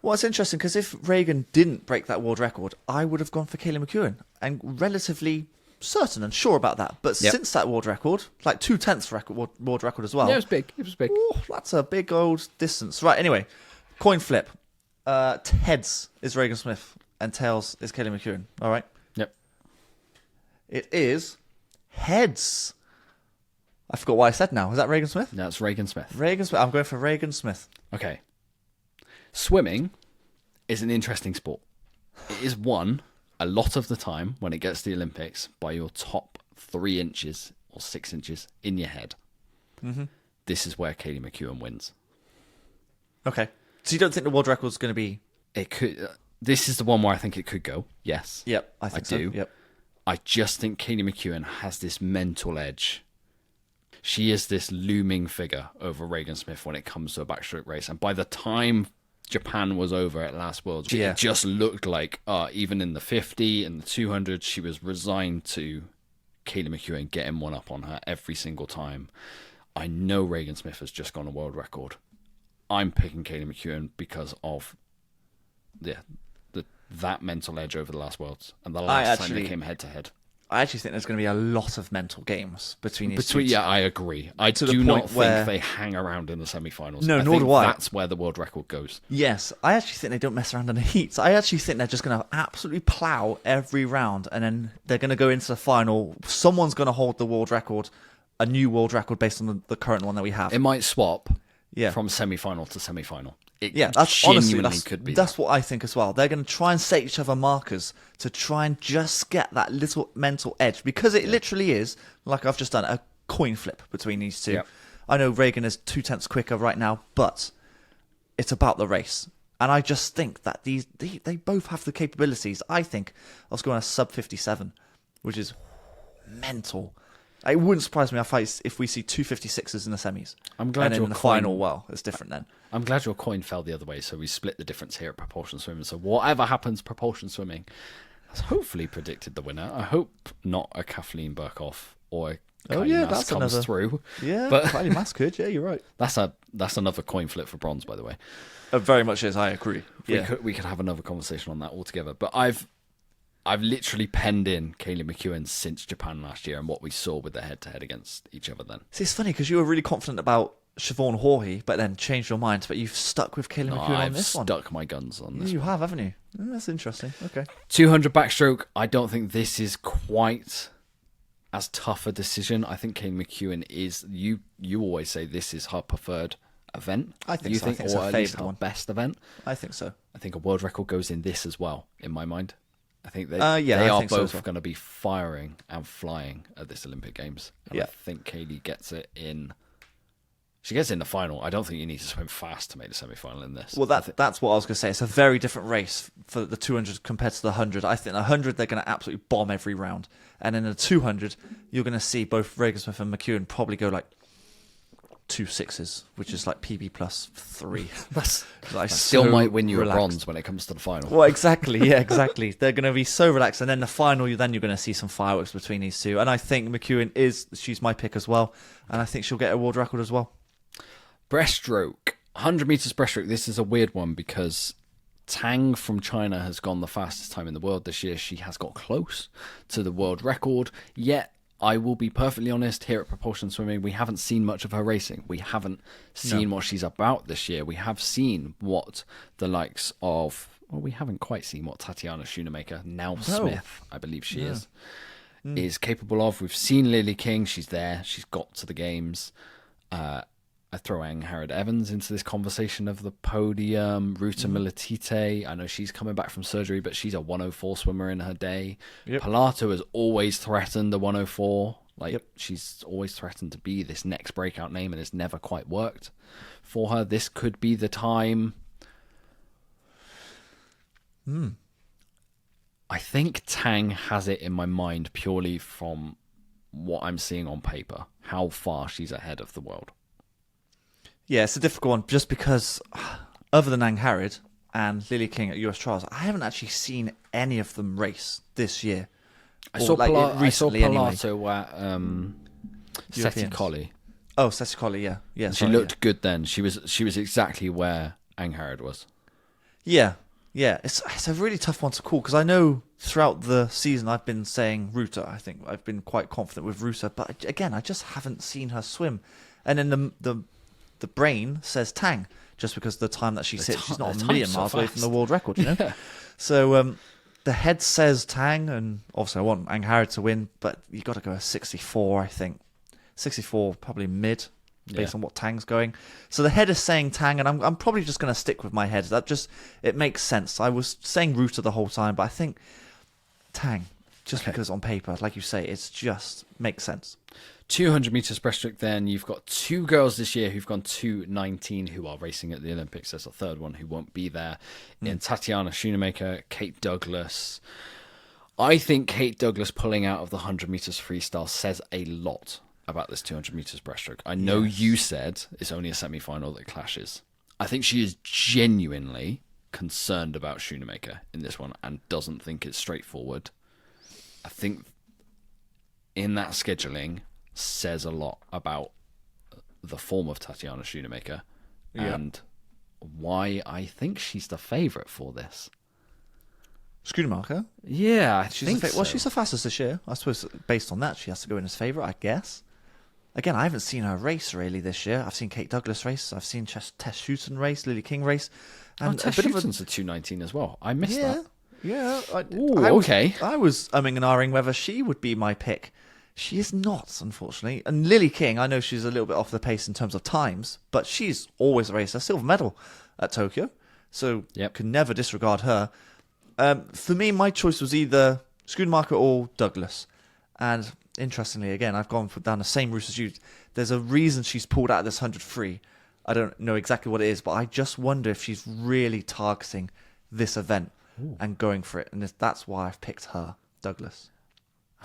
Well, it's interesting because if Regan didn't break that world record, I would have gone for Kaylee McEwen, and relatively certain and sure about that. But since that world record, like 2/10 world record as well.
Yeah, it was big. It was big.
Ooh, that's a big old distance. Right, anyway, coin flip. Heads is Regan Smith, and tails is Kaylee McEwen. All right?
Yep.
It is heads. I forgot what I said now. Is that Regan Smith?
That's Regan Smith.
Regan Smith. I'm going for Regan Smith.
Okay. Swimming is an interesting sport. It is won a lot of the time when it gets to the Olympics by your top 3 inches or 6 inches in your head.
Mm-hmm.
This is where Kaylee McEwen wins.
Okay. So you don't think the world record is going to be...
It could. This is the one where I think it could go. Yes.
Yep, I think so.
do.
Yep.
I just think Kaylee McEwen has this mental edge. She is this looming figure over Regan Smith when it comes to a backstroke race. And by the time Japan was over at last Worlds, it just looked like even in the 50 and the 200, she was resigned to Kaylee McEwen getting one up on her every single time. I know Regan Smith has just gone a world record. I'm picking Kaylee McEwen because of that mental edge over the last Worlds and the last time they came head to head.
I actually think there's going to be a lot of mental games between these two.
Yeah, I agree. I do not think they hang around in the semi-finals.
No, nor do I.
That's where the world record goes.
Yes, I actually think they don't mess around in the heats. I actually think they're just going to absolutely plough every round, and then they're going to go into the final. Someone's going to hold the world record, a new world record based on the current one that we have.
It might swap
Yeah.
from semi-final to semi-final.
That's honestly
could be.
That's what I think as well. They're going to try and set each other markers to try and just get that little mental edge, because it literally is, like I've just done, a coin flip between these two.
Yep.
I know Regan is 2/10 quicker right now, but it's about the race. And I just think that they both have the capabilities. I think I was going a sub 57, which is mental. It wouldn't surprise me if we see 256s in the semis.
I'm glad
and in the final, well, it's different then.
I'm glad your coin fell the other way, so we split the difference here at Propulsion Swimming. So whatever happens, Propulsion Swimming has hopefully predicted the winner. I hope not a Kathleen Burkhoff or a Kylie Mass comes through.
Yeah,
but
Kylie Mass could. Yeah, you're right.
That's another coin flip for bronze, by the way.
It very much is. I agree.
We could have another conversation on that altogether. But I've literally penned in Kaylee McEwen since Japan last year and what we saw with the head-to-head against each other then.
See, it's funny because you were really confident about Siobhan Hawley, but then changed your mind. But you've stuck with Kaylee McEwen on
I've
this one.
stuck my guns on this.
You have, haven't you? That's interesting. Okay.
200 backstroke. I don't think this is quite as tough a decision. I think Kaylee McEwen is. You always say this is her preferred event.
I think so.
Think,
I think it's
or
her
at least
favourite
her
one.
best event.
I think so.
I think a world record goes in this as well, in my mind. I think they
I
are
think so
both
as well.
going to be firing and flying at this Olympic Games. And
Yeah.
I think Kaylee gets it in. She gets in the final. I don't think you need to swim fast to make the semi-final in this.
Well, that's what I was going to say. It's a very different race for the 200 compared to the 100. I think the 100, they're going to absolutely bomb every round. And in the 200, you're going to see both Regensmith and McEwen probably go like 2 6s, which is like PB plus 3.
That's
Like
still
so
might win you
relaxed.
a bronze when it comes to the final.
Well, exactly. Yeah, exactly. They're going to be so relaxed. And then the final, you're going to see some fireworks between these two. And I think McEwen she's my pick as well. And I think she'll get a world record as well.
Breaststroke. 100 meters breaststroke. This is a weird one because Tang from China has gone the fastest time in the world this year. She has got close to the world record. Yet, I will be perfectly honest, here at Propulsion Swimming, we haven't seen much of her racing. We haven't seen what she's about this year. We have seen what the likes of... Well, we haven't quite seen what Tatiana Schoonemaker, now Smith, I believe she is capable of. We've seen Lily King. She's there. She's got to the games. I throw Angharad Evans into this conversation of the podium. Ruta Militite, I know she's coming back from surgery, but she's a 104 swimmer in her day.
Yep.
Pilato has always threatened the 104. She's always threatened to be this next breakout name, and it's never quite worked for her. This could be the time. I think Tang has it in my mind purely from what I'm seeing on paper, how far she's ahead of the world.
Yeah, it's a difficult one just because other than Angharad and Lily King at US Trials, I haven't actually seen any of them race this year.
I saw
recently anyway.
Pilato at Seti Colli.
Oh, Seti Colli, yeah. Yeah,
She looked good then. She was exactly where Angharad was.
Yeah. It's a really tough one to call because I know throughout the season I've been saying Ruta. I think I've been quite confident with Ruta, but again, I just haven't seen her swim. And then the brain says Tang, just because the time that she sits, she's not a million miles away from the world record, you know?
Yeah.
So the head says Tang, and obviously I want Angharad to win, but you got to go a 64, I think. 64, probably mid, based on what Tang's going. So the head is saying Tang, and I'm probably just going to stick with my head. It makes sense. I was saying Ruta the whole time, but I think Tang, just because on paper, like you say, it's just makes sense.
200 meters breaststroke, then you've got two girls this year who've gone 2:19 who are racing at the Olympics. There's a third one who won't be there. In Tatiana Schoonemaker, Kate Douglas. I think Kate Douglas pulling out of the 100 meters freestyle says a lot about this 200 meters breaststroke. I know you said it's only a semi-final that clashes. I think she is genuinely concerned about Schoonemaker in this one and doesn't think it's straightforward. I think in that scheduling says a lot about the form of Tatiana Schoonemaker and why I think she's the favourite for this.
Schoonemaker?
Yeah, I think so.
Well, she's the fastest this year. I suppose based on that, she has to go in as favourite, I guess. Again, I haven't seen her race really this year. I've seen Kate Douglas race. I've seen Tess Houghton race, Lily King race.
And Tess Houghton's a 2:19 as well. I missed that.
Yeah.
Okay.
I was umming and ahhing whether she would be my pick. She is not, unfortunately. And Lily King, I know she's a little bit off the pace in terms of times, but she's always raced a silver medal at Tokyo. So can never disregard her. For me, my choice was either Schoonemaker or Douglas. And interestingly, again, I've gone down the same route as you. There's a reason she's pulled out of this 100 free. I don't know exactly what it is, but I just wonder if she's really targeting this event and going for it. And that's why I've picked her, Douglas.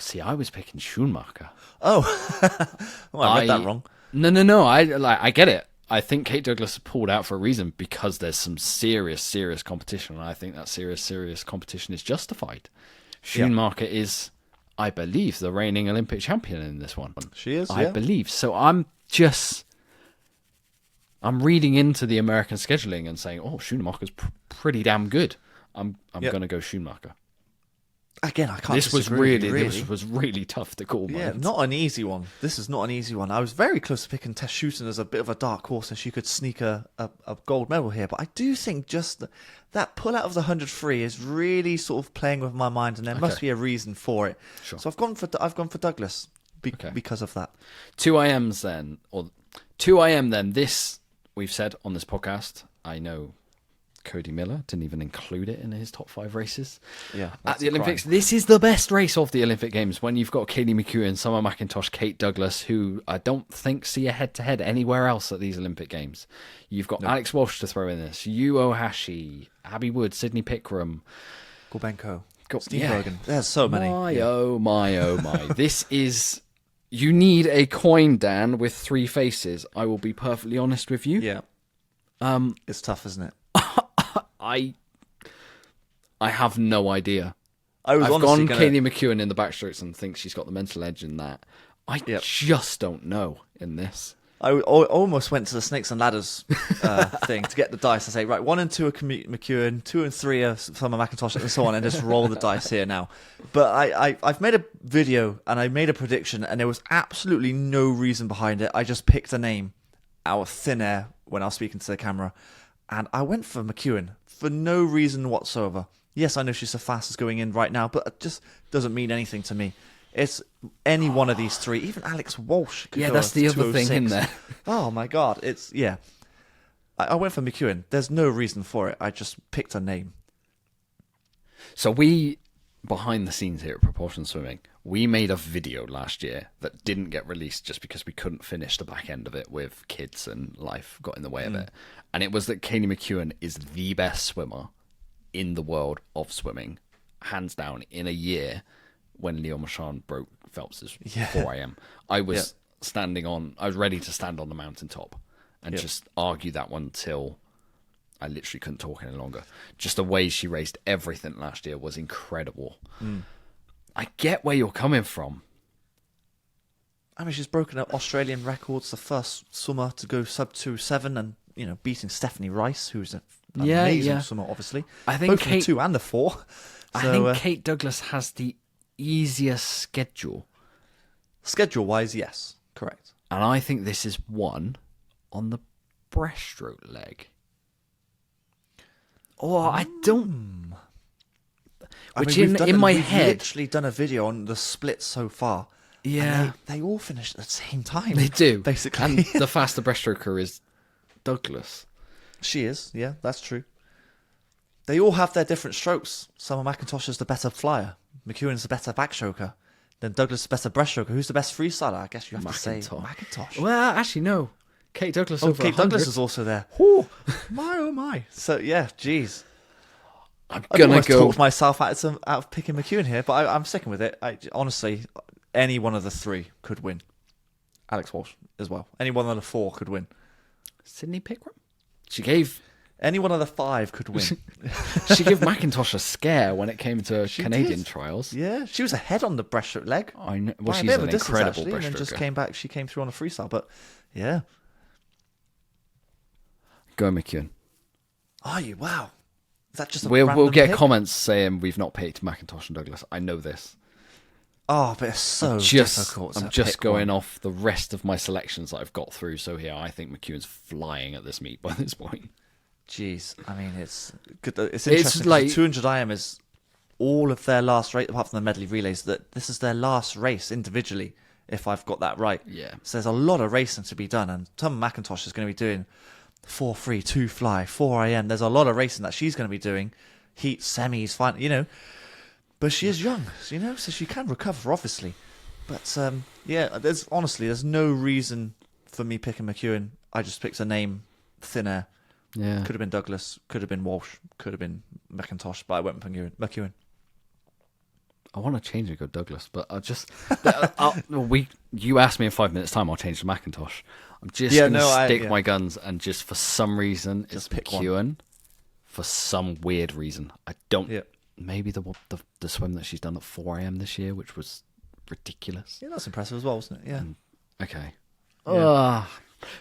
See, I was picking Schoonemaker.
Oh, well, I read that wrong.
No. I get it. I think Kate Douglas pulled out for a reason because there's some serious competition, and I think that serious competition is justified. Schoonemaker is, I believe, the reigning Olympic champion in this one.
She is,
I believe. So I'm reading into the American scheduling and saying, oh, Schoonemaker's pretty damn good. I'm going to go Schoonemaker.
Again, I can't
This was
disagree with you,
this was really tough to call.
Yeah, not an easy one. This is not an easy one. I was very close to picking Tess Shooten as a bit of a dark horse, and she could sneak a gold medal here. But I do think just that pull out of the 100 free is really sort of playing with my mind, and there must be a reason for it.
Sure.
So I've gone for Douglas because of that.
2IMs then, or 2IM then. This we've said on this podcast. I know Cody Miller didn't even include it in his top 5 races.
Yeah,
at the Olympics. This is the best race of the Olympic Games when you've got Kaylee McEwen, Summer McIntosh, Kate Douglas, who I don't think see a head-to-head anywhere else at these Olympic Games. You've got Alex Walsh to throw in this, Yu Ohashi, Abby Wood, Sydney Pickram,
Gorbenko, Steve Hogan. There's so many.
Oh my. This is... You need a coin, Dan, with 3 faces. I will be perfectly honest with you.
Yeah. It's tough, isn't it?
I have no idea.
I've
gone Kaylee McEwen in the backstrokes and think she's got the mental edge in that. I just don't know in this.
I almost went to the snakes and ladders thing to get the dice and say, right, 1 and 2 are McEwen, 2 and 3 are Summer McIntosh, and so on, and just roll the dice here now. But I've made a video and I made a prediction, and there was absolutely no reason behind it. I just picked a name out of thin air when I was speaking to the camera, and I went for McEwen for no reason whatsoever. Yes, I know she's the fastest going in right now, but it just doesn't mean anything to me. It's any one of these 3. Even Alex Walsh could go
that's the other thing in there.
Oh my God. I went for McEwen. There's no reason for it. I just picked a name.
So we, behind the scenes here at Propulsion Swimming, we made a video last year that didn't get released just because we couldn't finish the back end of it with kids and life got in the way of it. And it was that Kaylee McEwen is the best swimmer in the world of swimming, hands down, in a year when Leo Marchand broke Phelps's 4IM. I was I was ready to stand on the mountaintop and just argue that one till I literally couldn't talk any longer. Just the way she raced everything last year was incredible. I get where you're coming from.
I mean, she's broken up Australian records, the first swimmer to go sub 2.7, and beating Stephanie Rice, who's an amazing swimmer, obviously. I think both the 2 and the 4.
I think Kate Douglas has the easiest schedule.
Schedule-wise, yes, correct.
And I think this is one on the breaststroke leg. I don't... in my head...
We've literally done a video on the splits so far.
Yeah.
And they all finish at the same time.
They do.
Basically.
And the faster breaststroker is Douglas.
She is, yeah, that's true. They all have their different strokes. Summer McIntosh is the better flyer. McEwen's the better backstroker. Then Douglas is the better breaststroker. Who's the best freestyler? I guess you have to say McIntosh.
Well, actually, no. Kate Douglas over
Kate
100.
Douglas is also there. Oh my. So, yeah, geez.
I'm going to go...
talked myself out of picking McEwen here, but I'm sticking with it. Honestly, any one of the 3 could win. Alex Walsh as well. Any one of the 4 could win.
Sydney Pickram? She gave...
Any one of the 5 could win.
She gave McIntosh a scare when it came to Canadian trials.
Yeah, she was ahead on the breaststroke leg.
I know. Well, she's an incredible breaststroker.
And then just came back. She came through on a freestyle, but yeah.
Go McEwen.
Are you? Wow. Is that just a
we'll get
pick?
Comments saying we've not picked McIntosh and Douglas. I know this.
Oh, but it's so difficult.
I'm just going off the rest of my selections that I've got through. So here, I think McEwen's flying at this meet by this point.
Jeez, I mean, it's good. It's interesting. It's like 200 IM is all of their last race, apart from the medley relays. That this is their last race individually, if I've got that right.
Yeah.
So there's a lot of racing to be done, and Tom McIntosh is going to be doing 4 free, 2 fly, 4 IM. There's a lot of racing that she's going to be doing, heat, semis, final, But she is young, so she can recover, obviously. But there's no reason for me picking McEwen. I just picked a name, thin air.
Yeah.
Could have been Douglas, could have been Walsh, could have been McIntosh, but I went with McEwen.
I want to change and go Douglas, but I just... you asked me in 5 minutes' time, I'll change to McIntosh. I'm just going to stick my guns, and just for some reason, just it's McEwen. One. For some weird reason. I don't... Yeah. Maybe the swim that she's done at 4 AM this year, which was ridiculous.
Yeah, that's impressive as well, wasn't it? Yeah.
Okay. Yeah.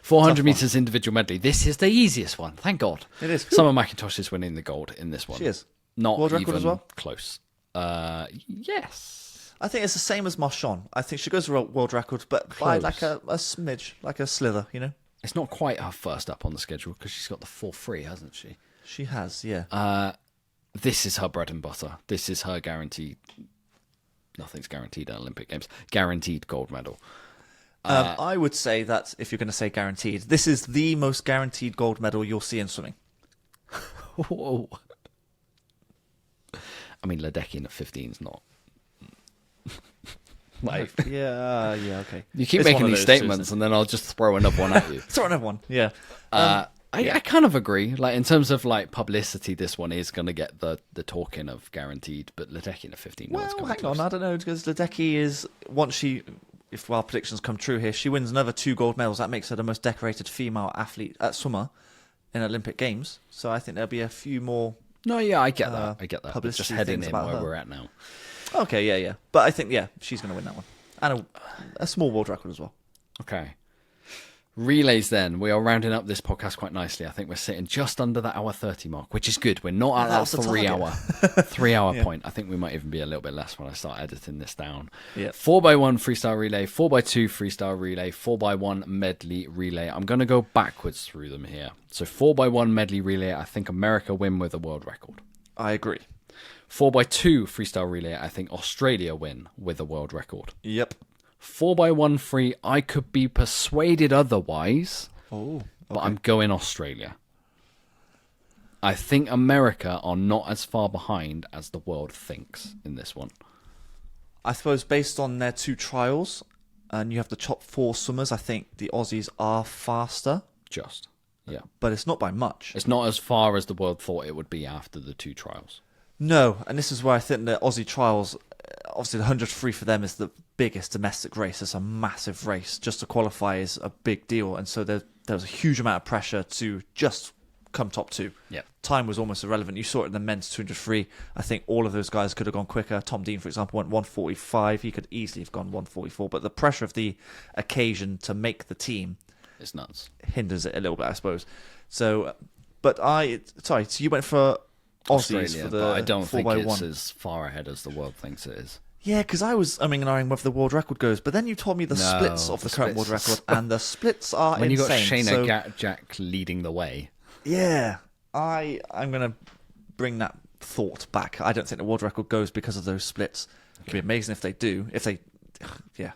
400 metres individual medley. This is the easiest one, thank God.
It is.
Summer McIntosh is winning the gold in this one.
She is.
Not
world
even
record as well?
Close. Yes.
I think it's the same as Marchand. I think she goes for a world record, but by
Close.
like a smidge, like a slither, you know?
It's not quite her first up on the schedule because she's got the 4-3, hasn't she?
She has, yeah.
This is her bread and butter. This is her guaranteed. Nothing's guaranteed at Olympic Games. Guaranteed gold medal.
I would say that if you're going to say guaranteed, this is the most guaranteed gold medal you'll see in swimming.
Whoa. I mean, Ledecky in the 15's not. Like,
yeah, okay.
you keep
It's
making
one of
these
those,
statements, and then I'll just throw another one at you.
Throw another one, yeah.
I kind of agree. Like, in terms of like publicity, this one is going to get the talking of guaranteed, but Ledecky in the 15.
Well, hang on, I don't know, because Ledecky is, if our predictions come true here, she wins another 2 gold medals. That makes her the most decorated female swimmer in Olympic Games. So I think there'll be a few more.
No, yeah, I get that. But
publicity
just heading
things
in
about
where
her.
we're at now.
Okay, yeah. But I think, she's going to win that one. And a small world record as well.
Okay. Relays then. We are rounding up this podcast quite nicely. I think we're sitting just under that hour 30 mark, which is good. We're not at
That's
that
the
3
target.
hour 3 hour
Yeah.
point. I think we might even be a little bit less when I start editing this down.
Yeah.
4x1 freestyle relay, 4x2 freestyle relay, 4x1 medley relay. I'm going to go backwards through them here. So 4x1 medley relay, I think America win with a world record.
I agree.
4x2 freestyle relay, I think Australia win with a world record.
Yep.
4x1 free, I could be persuaded otherwise,
Oh,
but I'm going Australia. I think America are not as far behind as the world thinks in this one.
I suppose based on their 2 trials, and you have the top 4 swimmers, I think the Aussies are faster,
Just. Yeah.
but it's not by much.
It's not as far as the world thought it would be after the 2 trials.
No, and this is where I think the Aussie trials, obviously the 100 free for them is the biggest domestic race. It's a massive race. Just to qualify is a big deal. And so there was a huge amount of pressure to just come top 2.
Yeah.
Time was almost irrelevant. You saw it in the men's 200 free. I think all of those guys could have gone quicker. Tom Dean, for example, went 145. He could easily have gone 144. But the pressure of the occasion to make the team
It's nuts.
hinders it a little bit, I suppose. So, so you went for Aussies
Australia,
for the
but I don't think
4x1.
it's as far ahead as the world thinks it is.
Yeah, because I was umming and ahhing whether the world record goes, but then you told me the splits of the current world record, and the splits are
When
insane.
you got
So,
Shayna Jack leading the way.
yeah, I'm going to bring that thought back. I don't think the world record goes because of those splits. It'd be amazing if they do. Yeah.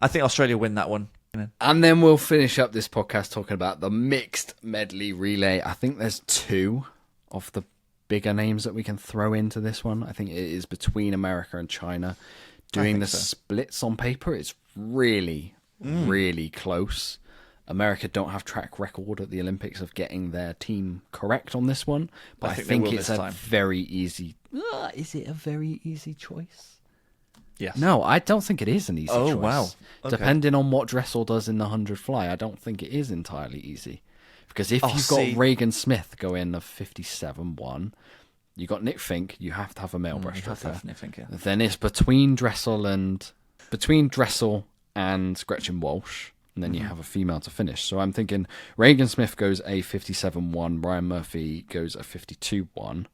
I think Australia win that one.
And then we'll finish up this podcast talking about the mixed medley relay. I think there's 2 of the bigger names that we can throw into this one. I think it is between America and China. Doing the splits on paper, it's really, really close. America don't have track record at the Olympics of getting their team correct on this one, but I think
they will
it's
this
a
time.
very easy... is it a very easy choice?
Yes.
No, I don't think it is an easy choice.
Oh, wow. Okay.
Depending on what Dressel does in the 100 fly, I don't think it is entirely easy. Because if you've
see.
got Reagan Smith going of 57.1, you got Nick Fink, you have to have a male breaststroker. Then it's between Dressel and Gretchen Walsh, and then you have a female to finish. So I'm thinking Reagan Smith goes a 57.1, Ryan Murphy goes a 52.1.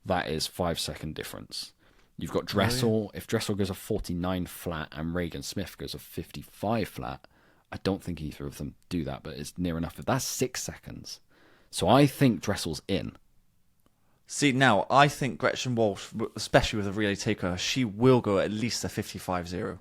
That is 5 second difference. You've got Dressel. If Dressel goes a 49 flat and Reagan Smith goes a 55 flat, I don't think either of them do that, but it's near enough. That's 6 seconds. So I think Dressel's in.
See, now, I think Gretchen Walsh, especially with a relay taker, she will go at least a 55.0.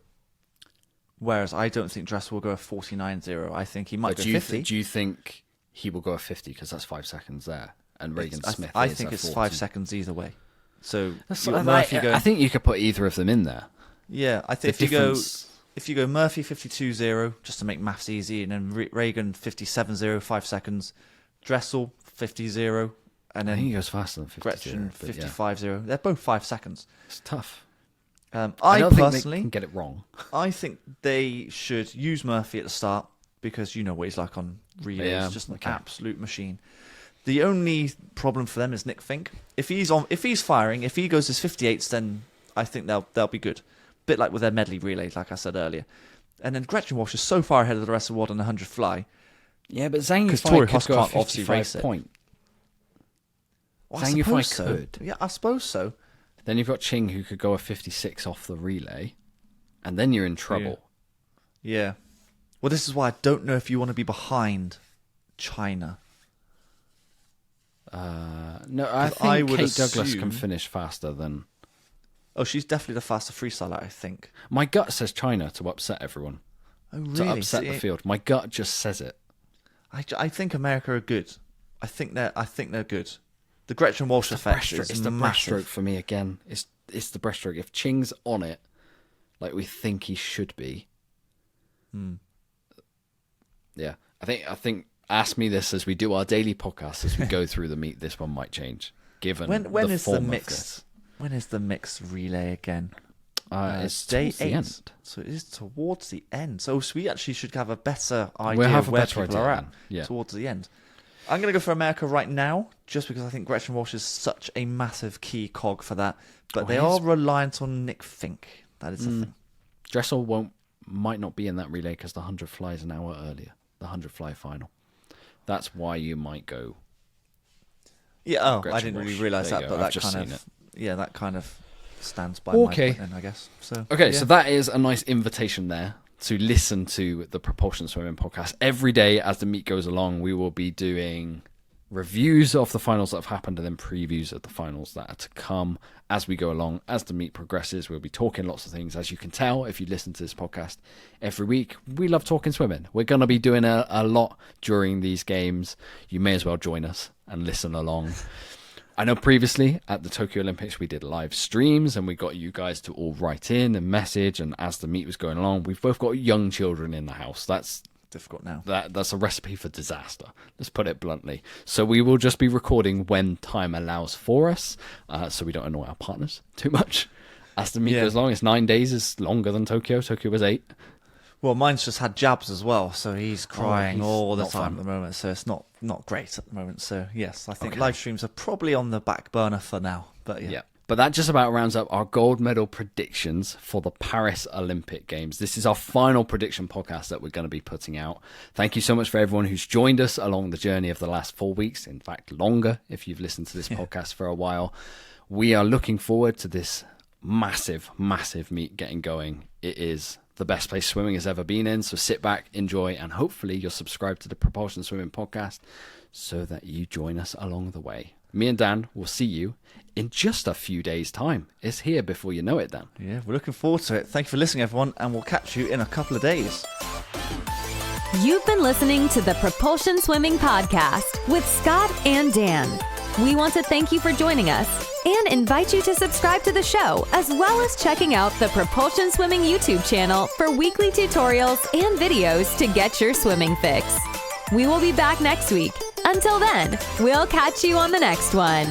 Whereas I don't think Dressel will go a 49.0. I think he might go 50.
Do you think he will go a 50 because that's 5 seconds there? And Reagan Smith
I
is
think
a
it's
40.
5 seconds either way. So
That's
you got
like-
Murphy going.
I think you could put either of them in there.
Yeah, I think
The difference-
if you go Murphy 52.0, just to make maths easy, and then Reagan 57.0, 5 seconds, Dressel 50.0, and
I think he
then
goes faster than 50.
Gretchen 55.0. They're both 5 seconds.
It's tough.
I
don't think
personally
they can get it wrong.
I think they should use Murphy at the start because you know what he's like on relays,
Yeah,
just an
okay.
absolute machine. The only problem for them is Nick Fink. If he's firing, if he goes his 58s, then I think they'll be good. Bit like with their medley relay, like I said earlier. And then Gretchen Walsh is so far ahead of the rest of the world on the 100 fly.
Yeah, but Zhang
Because
Yifei
Tori
could
Huss
go a
can't obviously
55
race it.
point.
Well,
Zhang Yifei
suppose so.
could.
Yeah, I suppose so.
Then you've got Ching, who could go a 56 off the relay, and then you're in trouble.
Yeah. Well, this is why I don't know if you want to be behind China.
No, I think Kate Douglas can finish faster than...
Oh, she's definitely the faster freestyler, I think.
My gut says China to upset everyone.
Oh, really?
To upset the field. My gut just says it.
I think America are good. I think they're good. The Gretchen Walsh effect is
It's the
massive.
breaststroke for me again. It's the breaststroke. If Ching's on it, like we think he should be. Yeah, I think. Ask me this as we do our daily podcast as we go through the meet. This one might change. Given
when
the
is
form
the
of
mix?
this.
When is the mixed relay again?
It's
day
towards the
8.
end.
So it is towards the end. So we actually should have a better idea
We'll have
of
a
where
better
people
idea
are
then.
at
Yeah.
towards the end. I'm going to go for America right now, just because I think Gretchen Walsh is such a massive key cog for that. But they are reliant on Nick Fink. That is the thing.
Dressel might not be in that relay because the 100 flies an hour earlier. The 100 fly final. That's why you might go.
Yeah. Oh,
Gretchen
I didn't really
Walsh.
realise
There
that,
you
but
go. I've
that
just
kind
seen
of
it.
that kind of stands by my point then, I guess. So
So that is a nice invitation there to listen to the Propulsion Swimming Podcast. Every day as the meet goes along, we will be doing reviews of the finals that have happened and then previews of the finals that are to come as we go along. As the meet progresses, we'll be talking lots of things. As you can tell, if you listen to this podcast every week, we love talking swimming. We're going to be doing a lot during these games. You may as well join us and listen along. I know previously at the Tokyo Olympics we did live streams and we got you guys to all write in and message, and as the meet was going along, we've both got young children in the house. That's
difficult now.
That's a recipe for disaster. Let's put it bluntly. So we will just be recording when time allows for us, so we don't annoy our partners too much. As the meet goes along, it's 9 days is longer than Tokyo. Tokyo was 8.
Well, mine's just had jabs as well, so he's crying all the time
fun.
at the moment. So it's not great at the moment. So yes, I think live streams are probably on the back burner for now. But yeah.
But that just about rounds up our gold medal predictions for the Paris Olympic Games. This is our final prediction podcast that we're going to be putting out. Thank you so much for everyone who's joined us along the journey of the last 4 weeks. In fact, longer if you've listened to this podcast for a while. We are looking forward to this massive, massive meet getting going. It is the best place swimming has ever been in. So sit back, enjoy, and hopefully you'll subscribe to the Propulsion Swimming Podcast so that you join us along the way. Me and Dan will see you in just a few days' time. It's here before you know it, Dan.
Yeah, we're looking forward to it. Thank you for listening, everyone, and we'll catch you in a couple of days.
You've been listening to the Propulsion Swimming Podcast with Scott and Dan. We want to thank you for joining us and invite you to subscribe to the show, as well as checking out the Propulsion Swimming YouTube channel for weekly tutorials and videos to get your swimming fix. We will be back next week. Until then, we'll catch you on the next one.